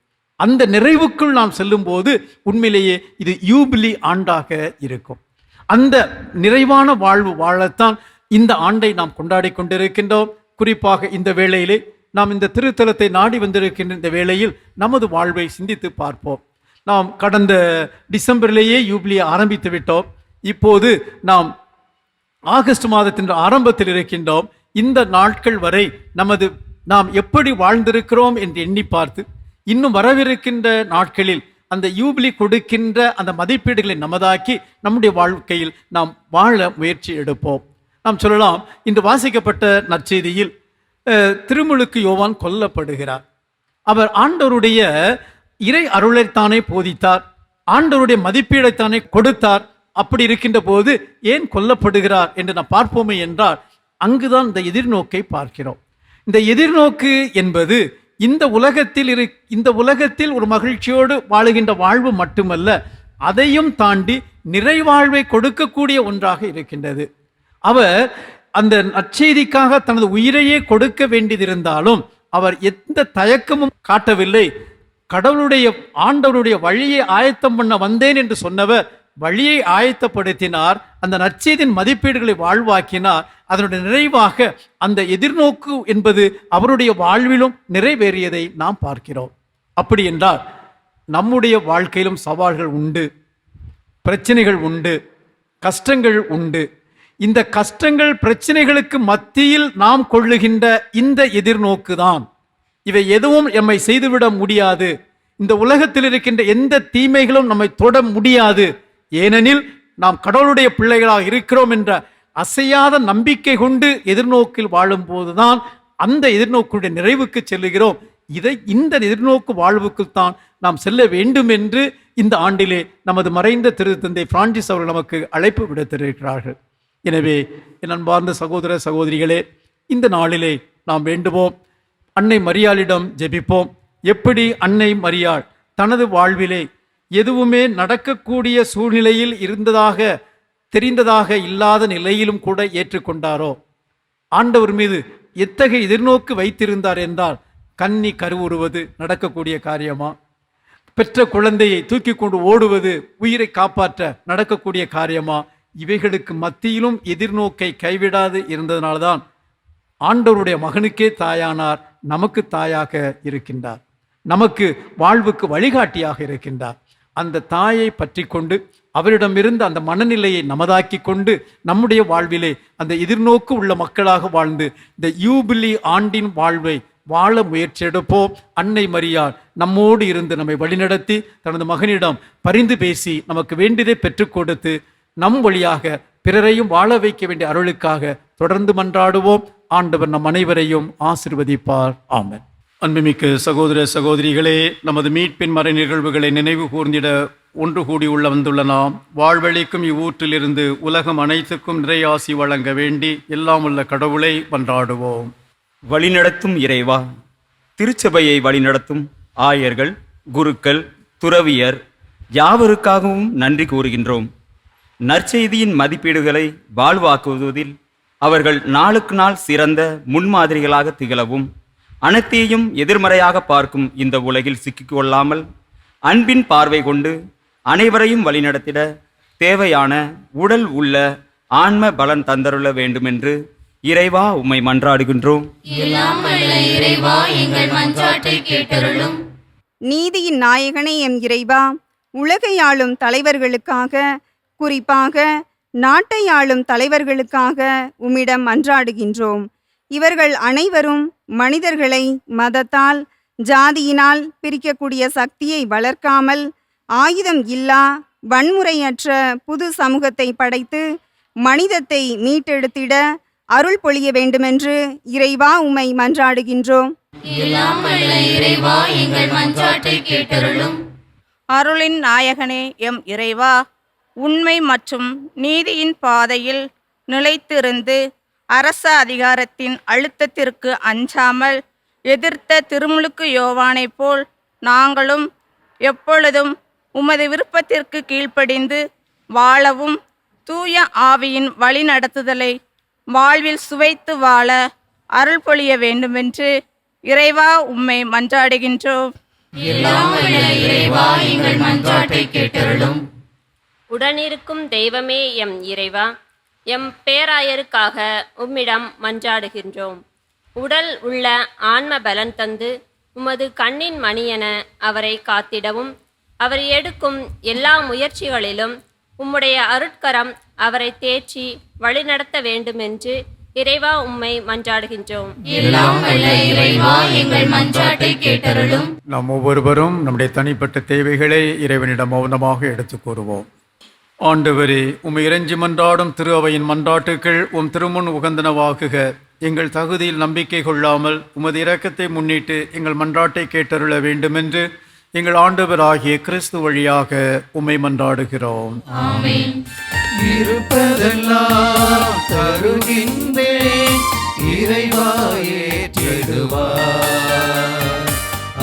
அந்த நிறைவுக்குள் நாம் செல்லும் போது உண்மையிலேயே இது யூபிலி ஆண்டாக இருக்கும். அந்த நிறைவான வாழ்வு வாழத்தான் இந்த ஆண்டை நாம் கொண்டாடி கொண்டிருக்கின்றோம். குறிப்பாக இந்த வேளையிலே நாம் இந்த திருத்தலத்தை நாடி வந்திருக்கின்ற இந்த வேளையில் நமது வாழ்வை சிந்தித்து பார்ப்போம். நாம் கடந்த டிசம்பரிலேயே யூபிலியை ஆரம்பித்து விட்டோம். இப்போது நாம் ஆகஸ்ட் மாதத்தின் ஆரம்பத்தில் இருக்கின்றோம். இந்த நாட்கள் வரை நாம் எப்படி வாழ்ந்திருக்கிறோம் என்று எண்ணி பார்த்து இன்னும் வரவிருக்கின்ற நாட்களில் அந்த யூபிலி கொடுக்கின்ற அந்த மதிப்பீடுகளை நமதாக்கி நம்முடைய வாழ்க்கையில் நாம் வாழ முயற்சி எடுப்போம். நாம் சொல்லலாம், இன்று வாசிக்கப்பட்ட நற்செய்தியில் திருமுழுக்கு யோவான் கொல்லப்படுகிறார். அவர் ஆண்டவருடைய இறை அருளைத்தானே போதித்தார், ஆண்டவருடைய மதிப்பீடைத்தானே கொடுத்தார். அப்படி இருக்கின்ற போது ஏன் கொல்லப்படுகிறார் என்று நாம் பார்ப்போமே என்றால், அங்குதான் இந்த எதிர்நோக்கை பார்க்கிறோம். இந்த எதிர்நோக்கு என்பது இந்த உலகத்தில் ஒரு மகிழ்ச்சியோடு வாழுகின்ற வாழ்வு மட்டுமல்ல, அதையும் தாண்டி நிறைவாழ்வை கொடுக்கக்கூடிய ஒன்றாக இருக்கின்றது. அவர் அந்த நற்செய்திக்காக தனது உயிரையே கொடுக்க வேண்டியிருந்தாலும் அவர் எந்த தயக்கமும் காட்டவில்லை. கடவுளுடைய ஆண்டவருடைய வழியை ஆயத்தம் பண்ண வந்தேன் என்று சொன்னவர் வழியை ஆயத்தப்படுத்தினார். அந்த நற்செய்தியின் மதிப்பீடுகளை வாழ்வாக்கினார். அதனுடைய நிறைவாக அந்த எதிர்நோக்கு என்பது அவருடைய வாழ்விலும் நிறைவேறியதை நாம் பார்க்கிறோம். அப்படி என்றால் நம்முடைய வாழ்க்கையிலும் சவால்கள் உண்டு, பிரச்சனைகள் உண்டு, கஷ்டங்கள் உண்டு. இந்த கஷ்டங்கள் பிரச்சனைகளுக்கு மத்தியில் நாம் கொள்ளுகின்ற இந்த எதிர்நோக்கு தான், இவை எதுவும் நம்மை செய்துவிட முடியாது, இந்த உலகத்தில் இருக்கின்ற எந்த தீமைகளும் நம்மை தொட முடியாது, ஏனெனில் நாம் கடவுளுடைய பிள்ளைகளாக இருக்கிறோம் என்ற அசையாத நம்பிக்கை கொண்டு எதிர்நோக்கில் வாழும் போதுதான் அந்த எதிர்நோக்குடைய நிறைவுக்கு செல்லுகிறோம். இந்த எதிர்நோக்கு வாழ்வுக்குள் தான் நாம் செல்ல வேண்டும் என்று இந்த ஆண்டிலே நமது மறைந்த திருத்தந்தை பிரான்சிஸ் அவர்கள் நமக்கு அழைப்பு விடுத்திருக்கிறார்கள். எனவே என் அன்பார்ந்த சகோதர சகோதரிகளே, இந்த நாளிலே நாம் வேண்டுவோம், அன்னை மரியாளிடம் ஜெபிப்போம். எப்படி அன்னை மரியாள் தனது வாழ்விலே எதுவுமே நடக்கக்கூடிய சூழ்நிலையில் தெரிந்ததாக இல்லாத நிலையிலும் கூட ஏற்றுக்கொண்டாரோ, ஆண்டவர் மீது எத்தகைய எதிர்நோக்கு வைத்திருந்தார் என்றால், கன்னி கருவுறுவது நடக்கக்கூடிய காரியமா, பெற்ற குழந்தையை தூக்கி கொண்டு ஓடுவது உயிரை காப்பாற்ற நடக்கக்கூடிய காரியமா, இவைகளுக்கு மத்தியிலும் எதிர்நோக்கை கைவிடாது இருந்ததனால்தான் ஆண்டவருடைய மகனுக்கே தாயானார், நமக்கு தாயாக இருக்கின்றார், நமக்கு வாழ்வுக்கு வழிகாட்டியாக இருக்கின்றார். அந்த தாயை பற்றி கொண்டு அவரிடமிருந்து அந்த மனநிலையை நமதாக்கி கொண்டு நம்முடைய வாழ்விலே அந்த எதிர்நோக்கு உள்ள மக்களாக வாழ்ந்து இந்த யூபிலி ஆண்டின் வாழ்வை வாழ முயற்சி எடுப்போம். அன்னை மரியாள் நம்மோடு இருந்து நம்மை வழிநடத்தி தனது மகனிடம் பரிந்து பேசி நமக்கு வேண்டியதை பெற்றுக் கொடுத்து நம் வழியாக பிறரையும் வாழ வைக்க வேண்டிய அருளுக்காக தொடர்ந்து மன்றாடுவோம். ஆண்டவர் நம் அனைவரையும் ஆசீர்வதிப்பார். ஆமென். அன்புமிக்க சகோதர சகோதரிகளே, நமது மீட்பின் மறை நிகழ்வுகளை நினைவு கூர்ந்திட ஒன்று கூடி வந்துள்ள நாம் வாழ்வழிக்கும் இவ்வூற்றிலிருந்து உலகம் அனைத்துக்கும் நிறையாசி வழங்க வேண்டி எல்லாம் உள்ள கடவுளை மன்றாடுவோம். வழிநடத்தும் இறைவா, திருச்சபையை வழிநடத்தும் ஆயர்கள், குருக்கள், துறவியர் யாவருக்காகவும் நன்றி கூறுகின்றோம். நற்செய்தியின் மதிப்பீடுகளை வாழ்வாக்குவதில் அவர்கள் நாளுக்கு நாள் சிறந்த முன்மாதிரிகளாக திகழவும், அனைத்தையும் எதிர்மறையாக பார்க்கும் இந்த உலகில் சிக்கிக்கொள்ளாமல் அன்பின் பார்வை கொண்டு அனைவரையும் வழிநடத்திட தேவையான உடல் உள்ள ஆன்ம பலன் தந்தருள வேண்டுமென்று இறைவா உம்மை மன்றாடுகின்றோம். எல்லாம் வல்ல இறைவா, எங்கள் மன்றாட்டை கேட்டருளும். நீதியின் நாயகனே எம் இறைவா, உலகை ஆளும் தலைவர்களுக்காக, குறிப்பாக நாட்டை ஆளும் தலைவர்களுக்காக உம்மிடம் மன்றாடுகின்றோம். இவர்கள் அனைவரும் மனிதர்களை மதத்தால் ஜாதியினால் பிரிக்கக்கூடிய சக்தியை வளர்க்காமல் ஆயுதம் இல்லா வன்முறையற்ற புது சமூகத்தை படைத்து மனிதத்தை மீட்டெடுத்திட அருள் பொழிய வேண்டுமென்று இறைவா உம்மை மன்றாடுகின்றோம். எல்லாம் வல்ல இறைவா, எங்கள் மன்றாட்டை கேட்டருளும். அருளின் நாயகனே எம் இறைவா, உண்மை மற்றும் நீதியின் பாதையில் நிலைத்திருந்து அரச அதிகாரத்தின் அழுத்தத்திற்கு அஞ்சாமல் எதிர்த்த திருமுழுக்கு யோவானைப் போல் நாங்களும் எப்பொழுதும் உமது விருப்பத்திற்கு கீழ்ப்படிந்து வாழவும் தூய ஆவியின் வழிநடத்துதலை வாழ்வில் சுவைத்து வாழ அருள் பொழிய வேண்டுமென்று இறைவா உம்மை மன்றாடுகின்றோம். எல்லாம் வல்ல இறைவா எங்கள் மன்றாட்டை கேட்டருளும். உடனிருக்கும் தெய்வமே எம் இறைவா, எம் பேராயருக்காக உம்மிடம் மன்றாடுகின்றோம். உடல் உள்ள ஆன்ம பலன் தந்து உமது கண்ணின் மணியென அவரை காத்திடவும், அவர் எடுக்கும் எல்லா முயற்சிகளிலும் உம்முடைய அருட்கரம் அவரை தேற்றி வழிநடத்த வேண்டுமென்று இறைவா உம்மை மன்றாடுகின்றோம். எல்லாம் வல்ல இறைவா எங்கள் மன்றாட்டை கேட்டருளும். நாம் ஒவ்வொருவரும் நம்முடைய தனிப்பட்ட தேவைகளை இறைவனிடம் மௌனமாக எடுத்துக் கூறுவோம். ஆண்டவரே, உம்மை இறைஞ்சி மன்றாடும் திரு அவையின் மன்றாட்டுக்கள் உம் திருமுன் உகந்தனவாகுக. எங்கள் தகுதியில் நம்பிக்கை கொள்ளாமல் உமது இரக்கத்தை முன்னிட்டு எங்கள் மன்றாட்டை கேட்டருள வேண்டுமென்று எங்கள் ஆண்டவராகிய கிறிஸ்து வழியாக உம்மை மன்றாடுகிறோம். ஆமென். இருப்பதெல்லாம் தருகின்றேன், இறைவா ஏற்றிடுவார்.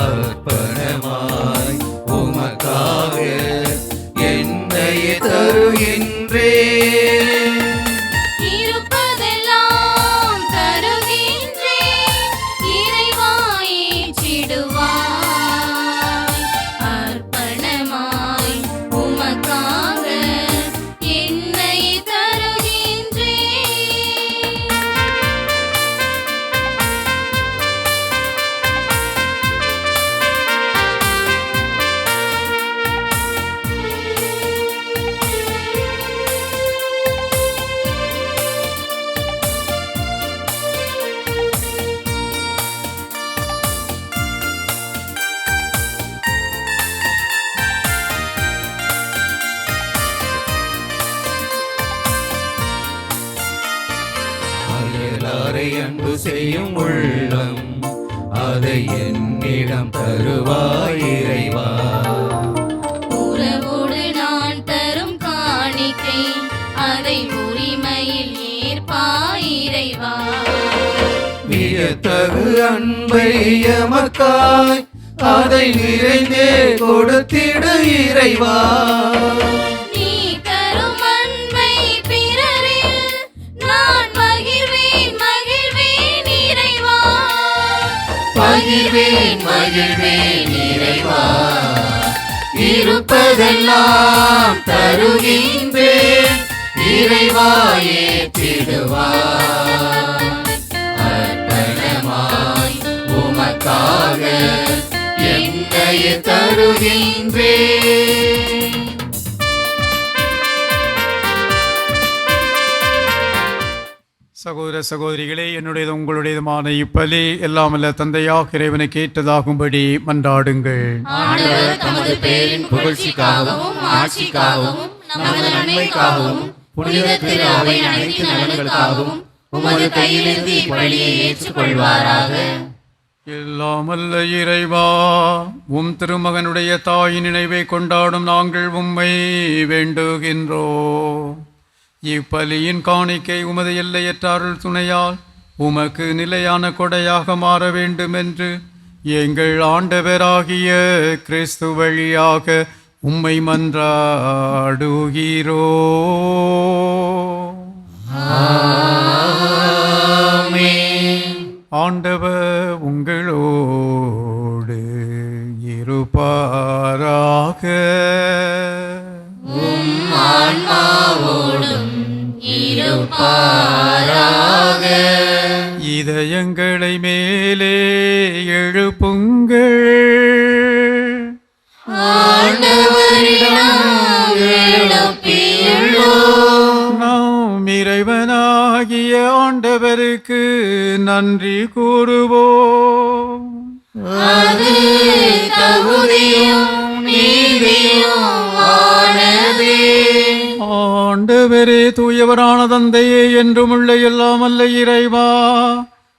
அர்ப்பணமாய் உமக்காக என்னையே தருகின்றேன். இருப்பதெல்லாம் தருகின்றேன், இறைவா ஏற்றிடுவாய். அர்ப்பணமாய் உமக்காக என்னை தருகின்றேன். அயலாரை அன்பு செய்யும் உள்ளம், அதை என்னிடம் தருவாய் இறைவா. உறவோடு நான் தரும் காணிக்கை, அதை உரிமையில் ஏற்பாய் இறைவா. வியத்தகு அன்பை எமக்காய் அதை நிறைந்தே கொடுத்திடு இறைவா. நீ தரும் அன்பை பிறரில் நான் மகிழ்வேன் மகிழ்வேன் இறைவா. மகிழ்வேன் மகிழ்வேன் இறைவா. இருப்பதெல்லாம் தருகின்றேன், இறைவா ஏற்றிடுவார். அர்ப்பணமாய் உமக்காக என்னையே தருகின்றேன். சகோதர சகோதரிகளே, என்னுடையது உங்களுடையதுமான இப்பலி எல்லாம் அல்ல தந்தையாக இறைவனுக்கு ஏற்றதாகும்படி மன்றாடுங்கள். ஆண்டவர் தமது பெயரின் புகழ்ச்சிக்காகவும் ஆட்சிக்காகவும் நமது நன்மைக்காகவும் புனித திரு அவை அனைத்து நலன்களுக்காகவும் உமது கையிலிருந்து இப்பலியை ஏற்றுக்கொள்வாராக. எல்லாம் அல்ல இறைவா, உம் திருமகனுடைய தாயின் நினைவை கொண்டாடும் நாங்கள் உம்மை வேண்டுகின்றோம். இப்பலியின் காணிக்கை உமது எல்லையற்ற அருள் துணையால் உமக்கு நிலையான கொடையாக மாற வேண்டுமென்று எங்கள் ஆண்டவராகிய கிறிஸ்து வழியாக உம்மை மன்றாடுகிறோ. ஆண்டவர் உங்களோடு இருப்பாராக. ஆன்மாவோடும் இருப்பாராக. இதயங்களை மேலே எழுப்புங்கள். ஆண்டவரிடம் எழுப்பியுள்ளோம். நாம் இறைவனாகிய ஆண்டவருக்கு நன்றி கூறுவோம். அது தகுதியும் நீதியும் ஆனதே. ஆண்டவரே, தூயவரான தந்தையே, என்றும் உள்ள எல்லாம் அல்ல இறைவா,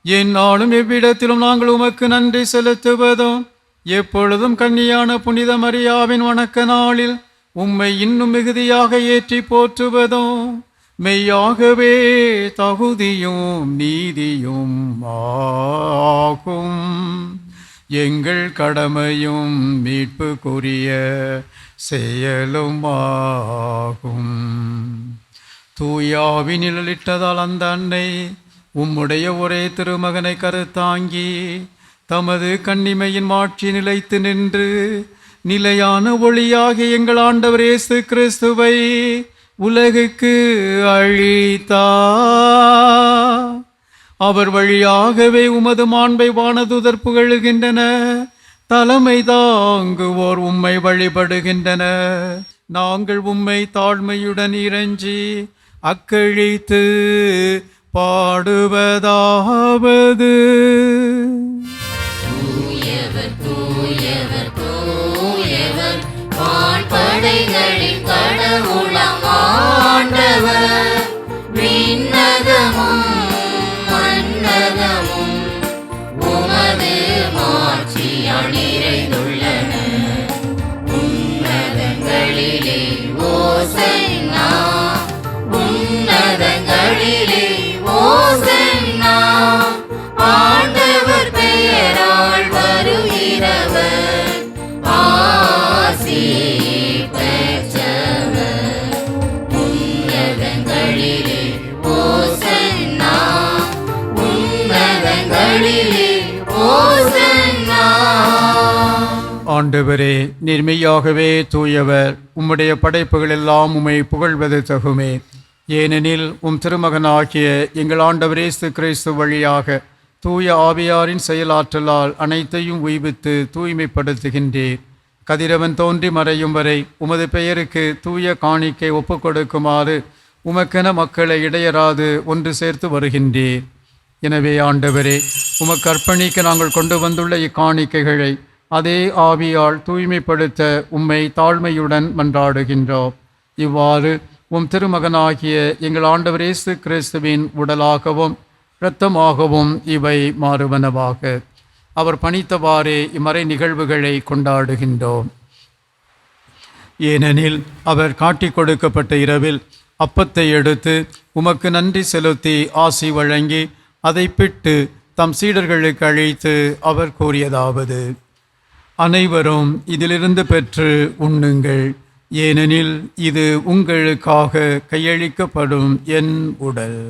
எந்நாளும் எவ்விடத்திலும் நாங்கள் உமக்கு நன்றி செலுத்துவதும் எப்பொழுதும் கன்னியான புனித மரியாவின் வணக்க நாளில் உம்மை இன்னும் மிகுதியாக ஏற்றி போற்றுவதும் மெய்யாகவே தகுதியும் நீதியும் ஆகும். எங்கள் கடமையும் மீட்புக்குரிய செயலும் ஆகும். தூயாவி நிழலிட்டதால் அந்த அன்னை உம்முடைய ஒரே திருமகனை கருத்தாங்கி தமது கன்னிமையின் மாட்சி நிலைத்து நின்று நிலையான ஒளியாகிய எங்கள் ஆண்டவர் இயேசு கிறிஸ்துவை உலகுக்கு அளித்தார். அவர் வழியாகவே உமது மாண்பை வானதூதர் புகழுகின்றன. தலைமை தாங்குவோர் உம்மை வழிபடுகின்றன. நாங்கள் உம்மை தாழ்மையுடன் இறைஞ்சி அக்களித்து பாடுவதாவது: தூயவர் தூயவர் தூயவர் வான்படைகளின் கடவுளாம் ஆண்டவர். விண்ணகமும் மண்ணகமும் உமது மாட்சியால் நிறைந்துள்ளன. உன்னதங்களிலே ஓசன்னா, உன்னதங்களிலே ஓசன்னா. ஆண்டவர் பெயரால் வருகிறவர் ஆசி பெற்றவர். உன்னதங்களிலே ஓசன்னா, உன்னதங்களிலே ஓசன்னா. ஆண்டவரே, நீர்மையாகவே தூயவர். உம்முடைய படைப்புகள் எல்லாம் உம்மை புகழ்வது தகுமே. ஏனெனில் உம் திருமகனாகிய எங்கள் ஆண்டவர் இயேசு கிறிஸ்து வழியாக தூய ஆவியாரின் செயலாற்றலால் அனைத்தையும் உய்வித்து தூய்மைப்படுத்துகின்றீர். கதிரவன் தோன்றி மறையும் வரை உமது பெயருக்கு தூய காணிக்கை ஒப்புக்கொடுக்குமாறு உமக்கென மக்களை இடையராது ஒன்று சேர்த்து வருகின்றீர். எனவே ஆண்டவரே, உமக்கு அர்ப்பணிக்க நாங்கள் கொண்டு வந்துள்ள இக்காணிக்கைகளை அதே ஆவியால் தூய்மைப்படுத்த உம்மை தாழ்மையுடன் மன்றாடுகின்றோம். இவ்வாறு உம் திருமகனாகிய எங்கள் ஆண்டவர் இயேசு கிறிஸ்துவின் உடலாகவும் இரத்தமாகவும் இவை மாறுவனவாக. அவர் பணித்தவாறே இம்மறை நிகழ்வுகளை கொண்டாடுகின்றோம். ஏனெனில் அவர் காட்டிக் கொடுக்கப்பட்ட இரவில் அப்பத்தை எடுத்து உமக்கு நன்றி செலுத்தி ஆசி வழங்கி அதை பிட்டு தம் சீடர்களுக்கு அளித்து அவர் கூறியதாவது: அனைவரும் இதிலிருந்து பெற்று உண்ணுங்கள், ஏனெனில் இது உங்களுக்காக கையளிக்கப்படும் என் உடல்.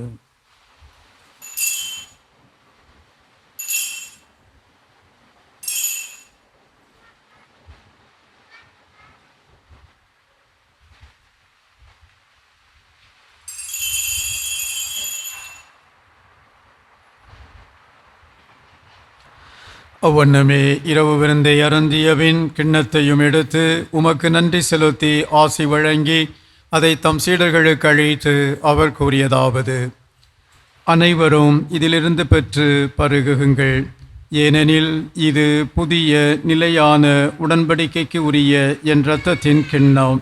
அவ்வண்ணமே இரவு விருந்தை அருந்தியபின் கிண்ணத்தையும் எடுத்து உமக்கு நன்றி செலுத்தி ஆசி வழங்கி அதை தம் சீடர்களுக்கு அளித்து அவர் கூறியதாவது: அனைவரும் இதிலிருந்து பெற்று பருகுங்கள், ஏனெனில் இது புதிய நிலையான உடன்படிக்கைக்கு உரிய என் இரத்தத்தின் கிண்ணம்.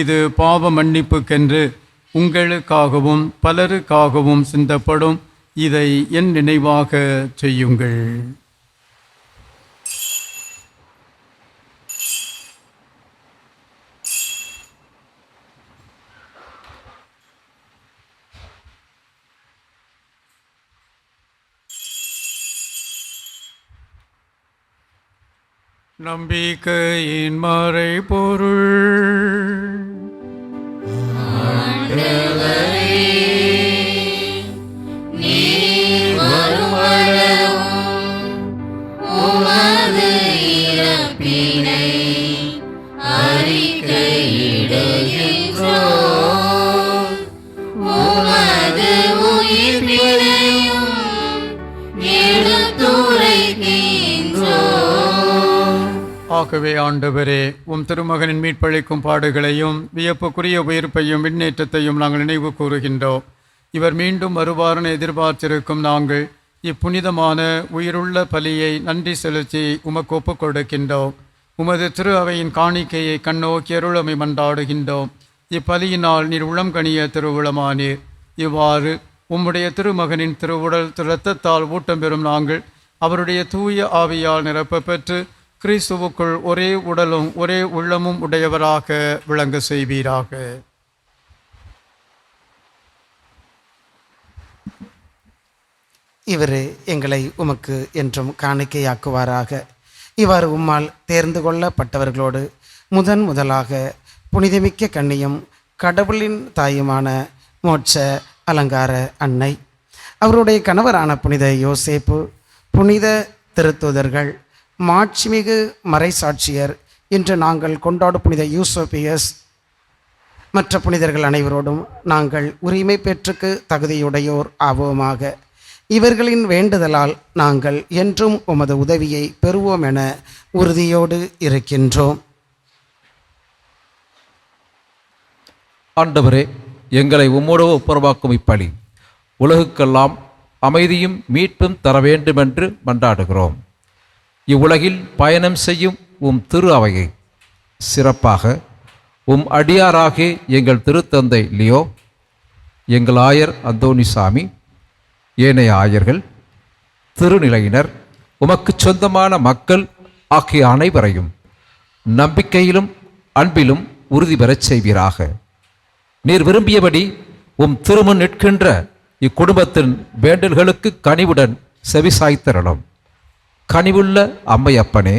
இது பாவ மன்னிப்புக்கென்று உங்களுக்காகவும் பலருக்காகவும் சிந்தப்படும். இதை என் நினைவாக செய்யுங்கள். நம்பிக்கையின் மறைபொருள். நீர் வருமளவும் உமது இறப்பினை அறிக்கையிடுகின்றோம். உமது உயிர்ப்பினையும் எடுத்துரைக்கின்றோம். ஆகவே ஆண்டவரே, உம் திருமகனின் மீட்பளிக்கும் பாடுகளையும் வியப்புக்குரிய உயிர்ப்பையும் விண்ணேற்றத்தையும் நாங்கள் நினைவு கூறுகின்றோம். இவர் மீண்டும் வருவாரென எதிர்பார்த்திருக்கும் நாங்கள் இப்புனிதமான உயிருள்ள பலியை நன்றி செலுத்தி உமக்கு ஒப்புக் கொடுக்கின்றோம். உமது திரு அவையின் காணிக்கையை கண்ணோக்கி அருளமை மன்றாடுகின்றோம். இப்பலியினால் நீர் உளம் கனிய திருவுளமானீர். இவ்வாறு உம்முடைய திருமகனின் திருவுடல் இரத்தத்தால் ஊட்டம் பெறும் நாங்கள் அவருடைய தூய ஆவியால் நிரப்ப பெற்று கிறிஸ்துவுக்குள் ஒரே உடலும் ஒரே உள்ளமும் உடையவராக விளங்க செய்வீராக. இவர் எங்களை உமக்கு என்றும் காணிக்கையாக்குவாராக. இவ்வாறு உம்மால் தேர்ந்து கொள்ளப்பட்டவர்களோடு முதலாக புனிதமிக்க கன்னியும் கடவுளின் தாயுமான மோட்ச அலங்கார அன்னை, அவருடைய கணவரான புனித யோசேப்பு, புனித திருத்தூதர்கள், மாட்சிமிகு மறைசாட்சியர், இன்று நாங்கள் கொண்டாடும் புனித யூசோபியஸ், மற்ற புனிதர்கள் அனைவரோடும் நாங்கள் உரிமை பெற்றுக்கு தகுதியுடையோர் ஆவோமாக. இவர்களின் வேண்டுதலால் நாங்கள் என்றும் உமது உதவியை பெறுவோம் என உறுதியோடு இருக்கின்றோம். ஆண்டவரே, எங்களை உம்மோடு ஒப்புரவாக்கும் இப்பலி உலகுக்கெல்லாம் அமைதியும் மீட்பும் தர வேண்டுமென்று மன்றாடுகிறோம். இவ்வுலகில் பயணம் செய்யும் உம் திரு அவையை சிறப்பாக உம் அடியாராகிய எங்கள் திருத்தந்தை லியோ, எங்கள் ஆயர் அந்தோனிசாமி, ஏனைய ஆயர்கள், திருநிலையினர், உமக்கு சொந்தமான மக்கள் ஆகிய அனைவரையும் நம்பிக்கையிலும் அன்பிலும் உறுதி பெறச் செய்வீராக. நீர் விரும்பியபடி உம் திருமுன் நிற்கின்ற இக்குடும்பத்தின் வேண்டல்களுக்கு கனிவுடன் செவிசாய்த்தரணும். கனிவுள்ள அம்மையப்பனே,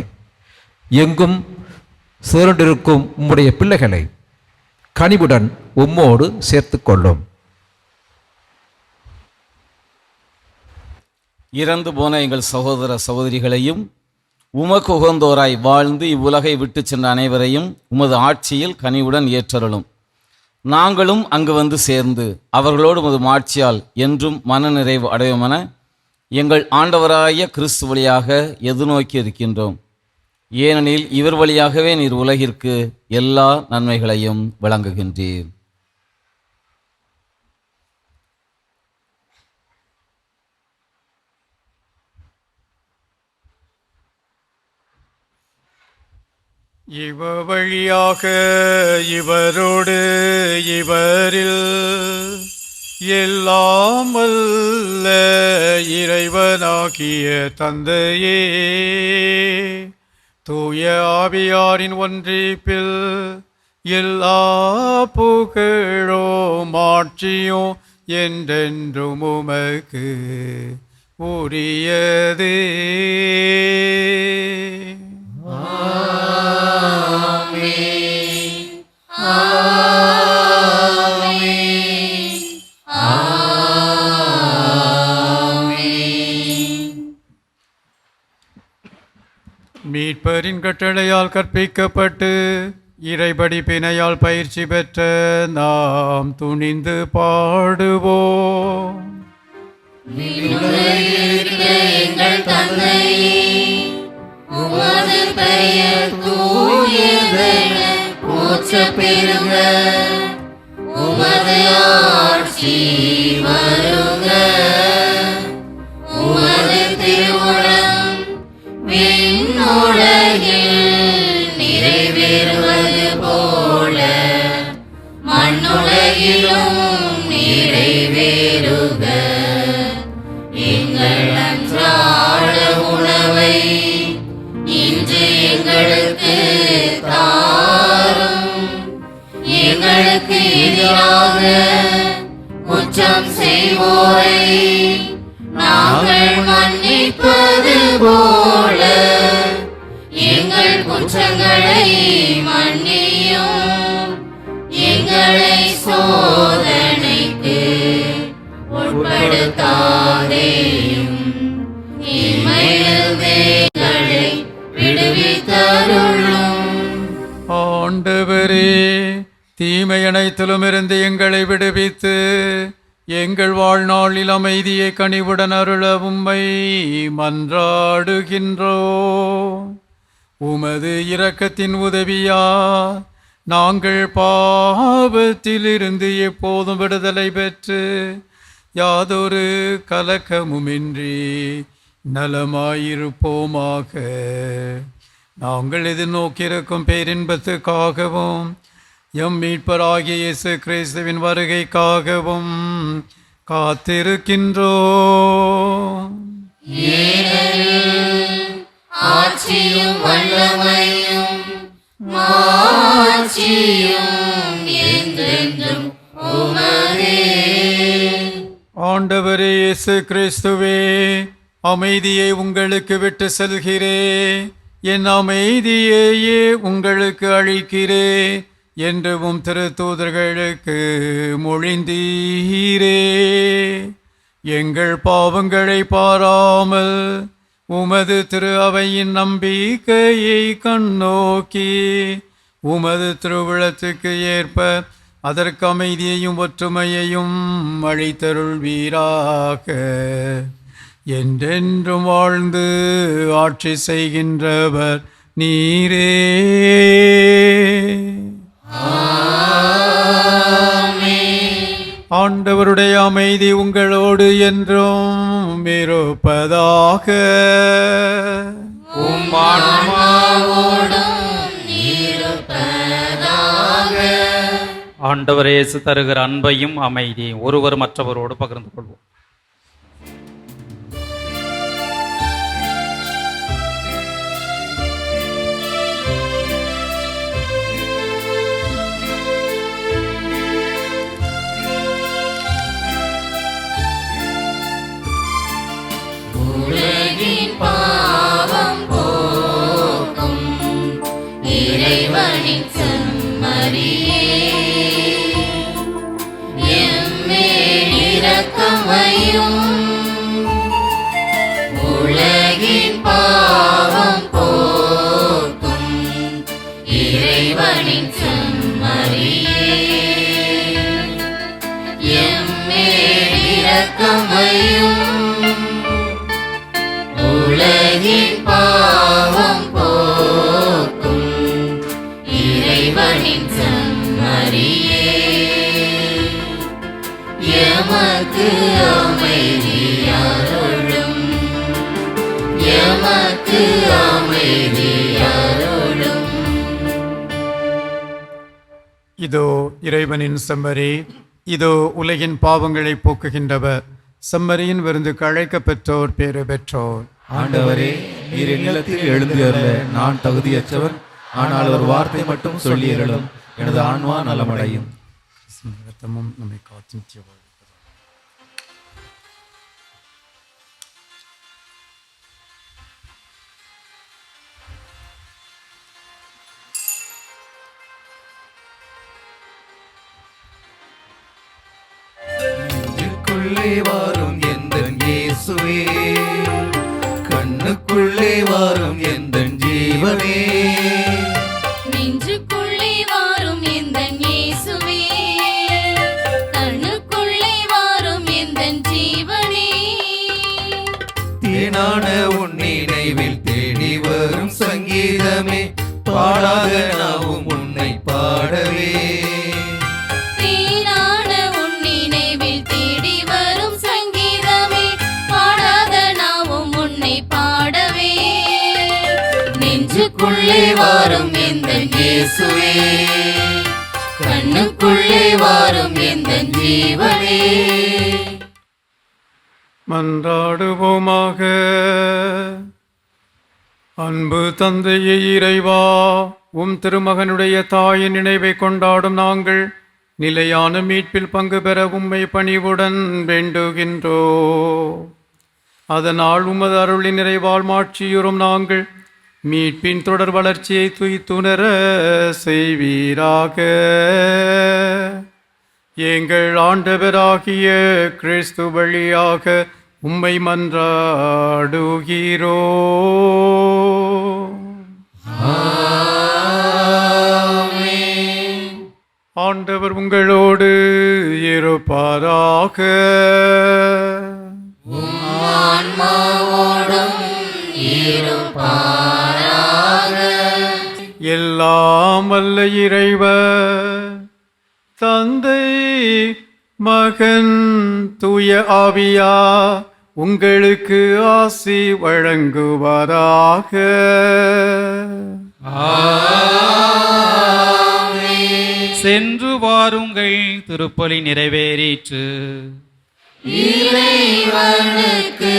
எங்கும் சேர்ந்திருக்கும் உம்முடைய பிள்ளைகளை கனிவுடன் உம்மோடு சேர்த்து கொள்ளும். இறந்து போன எங்கள் சகோதர சகோதரிகளையும் உமக்கு உகந்தோராய் வாழ்ந்து இவ்வுலகை விட்டு சென்ற அனைவரையும் உமது ஆட்சியில் கனிவுடன் ஏற்றருளும். நாங்களும் அங்கு வந்து சேர்ந்து அவர்களோடு உமது மாட்சியால் என்றும் மனநிறைவு அடையுமென எங்கள் ஆண்டவராய கிறிஸ்து வழியாக எதிர்நோக்கி இருக்கின்றோம். ஏனெனில் இவர் வழியாகவே நீர் உலகிற்கு எல்லா நன்மைகளையும் வழங்குகின்றீர். இவ வழியாக இவரோடு இவரில் எல்லாம் வல்ல இறைவனாகிய தந்தையே, தூய ஆவியாரின் ஒன்றிப்பில் எல்லா புகழும் ஆட்சியும் என்றென்றும் உமக்கு உரியதே. மீட்பரின் கட்டளையால் கற்பிக்கப்பட்டு இறைபடிப்பினையால் பயிற்சி பெற்ற நாம் துணிந்து பாடுவோம். எங்கள் தந்தையே, உமது பெயர் தூயதென போற்றப் பெறுக. உமது ஆட்சி வருக. உமது திருவுளம் விண்ணுலகில் நிறைவேறுவது போல மண்ணுலகிலும் நிறைவேறுக. எங்கள் அன்றாட உணவை இன்று எங்களுக்கு தாரும். எங்களுக்கு எதிராக குற்றம் செய்வோரை நாங்கள் மன்னிப்பது போல எங்கள் குற்றங்களை மன்னியும். எங்களை சோதனைக்கு உட்படுத்தாதேயும், தீமையிலிருந்து எங்களை விடுவித்தருளும். ஆண்டவரே, தீமை அனைத்திலும் இருந்து எங்களை விடுவித்து எங்கள் வாழ்நாளில் அமைதியை கனிவுடன் அருள உம்மை மன்றாடுகின்றோம். உமது இரக்கத்தின் உதவியா நாங்கள் பாவத்திலிருந்து எப்போதும் விடுதலை பெற்று யாதொரு கலக்கமுமின்றி நலமாயிருப்போமாக. நாங்கள் எதிர்நோக்கியிருக்கும் பேரின்பத்துக்காகவும் எம் மீட்பராகிய இயேசு கிறிஸ்துவின் வருகைக்காகவும் காத்திருக்கின்றோம். ஆட்சியும் வல்லமையும் மாட்சியும் என்றென்றும் உமதே. ஆண்டவரே இயேசு கிறிஸ்துவே, அமைதியை உங்களுக்கு விட்டு செல்கிறேன், என் அமைதியையே உங்களுக்கு அளிக்கிறேன் என்று உம் திருத்தூதர்களுக்கு மொழிந்தீரே. எங்கள் பாவங்களை பாராமல் உமது திரு அவையின் நம்பிக்கையை கண்ணோக்கி உமது திருவிழத்துக்கு ஏற்ப அதற்கு அமைதியையும் ஒற்றுமையையும் அளித்தருள்வீராக. என்றென்றும் வாழ்ந்து ஆட்சி செய்கின்றவர் நீரே. ஆண்டவருடைய அமைதி உங்களோடு என்றும் இருப்பதாக. ஆண்டவர் இயேசு தருகிற அன்பையும் அமைதியையும் ஒருவர் மற்றவரோடு பகிர்ந்து கொள்வோம். உலகின் பாவம் போக்கும் இறைவனின் செம்மறியே, எம்மேல் இரக்கம் வையும். உலகின் பாவம் போக்கும் இறைவனின் செம்மறியே, எம்மேல் இரக்கம் வையும். உலகின் பாவம் போக்கும் இறைவனின் செம்மறியே, எமக்கு அமைதி அருளும், எமக்கு அமைதி அருளும். இதோ இறைவனின் செம்மறி, இதோ உலகின் பாவங்களை போக்குகின்றவர். செம்மறியின் விருந்துக்கு அழைக்க பெற்றோர் பேறு பெற்றோர். ஆண்டவரே, நீர் இல்லத்தில் எழுந்து அருள நான் தகுதியற்றவர், ஆனால் ஒரு வார்த்தை மட்டும் சொல்லி அருளும், எனது ஆன்மா நலமடையும். நம்மை காத்தும் நெஞ்சுக்குள்ளே வாரும் எந்தன் இயேசுவே, கண்ணுக்குள்ளே வாரும் எந்தன் ஜீவனே. நெஞ்சுக்குள்ளே வாரும் எந்தன் இயேசுவே, கண்ணுக்குள்ளே வாரும் எந்தன் ஜீவனே. தேனான உன் நினைவில் தேடி வரும் சங்கீதமே, பாடாத நாவும் உன்னை பாடவே. தேனான உன் நினைவில் தேடி வரும் சங்கீதமே, பாடாத நாவும் உன்னை பாடவே. நெஞ்சுக்குள்ளே வாரும் எந்தன் இயேசுவே, கண்ணுக்குள்ளே வாரும் எந்தன் ஜீவனே. மன்றாடுவோமாக. அன்பு தந்தையே இறைவா, உம் திருமகனுடைய தாயின் நினைவை கொண்டாடும் நாங்கள் நிலையான மீட்பில் பங்கு பெற உம்மை பணிவுடன் வேண்டுகின்றோ. அதனால் உமது அருளின் நிறைவால் மாட்சியுறும் நாங்கள் மீட்பின் தொடர் வளர்ச்சியை துய்த்துணர செய்வீராக. எங்கள் ஆண்டவராகிய கிறிஸ்து வழியாக உம்மை மன்றாடுகிறோ. ஆண்டவர் உங்களோடு இருப்பாராக. எல்லாம் வல்ல இறைவர் தந்தை மகன் தூய ஆவியா உங்களுக்கு ஆசி வழங்குவாராக. சென்று வாருங்கள், திருப்பலி நிறைவேறிற்று. இறைவனுக்கு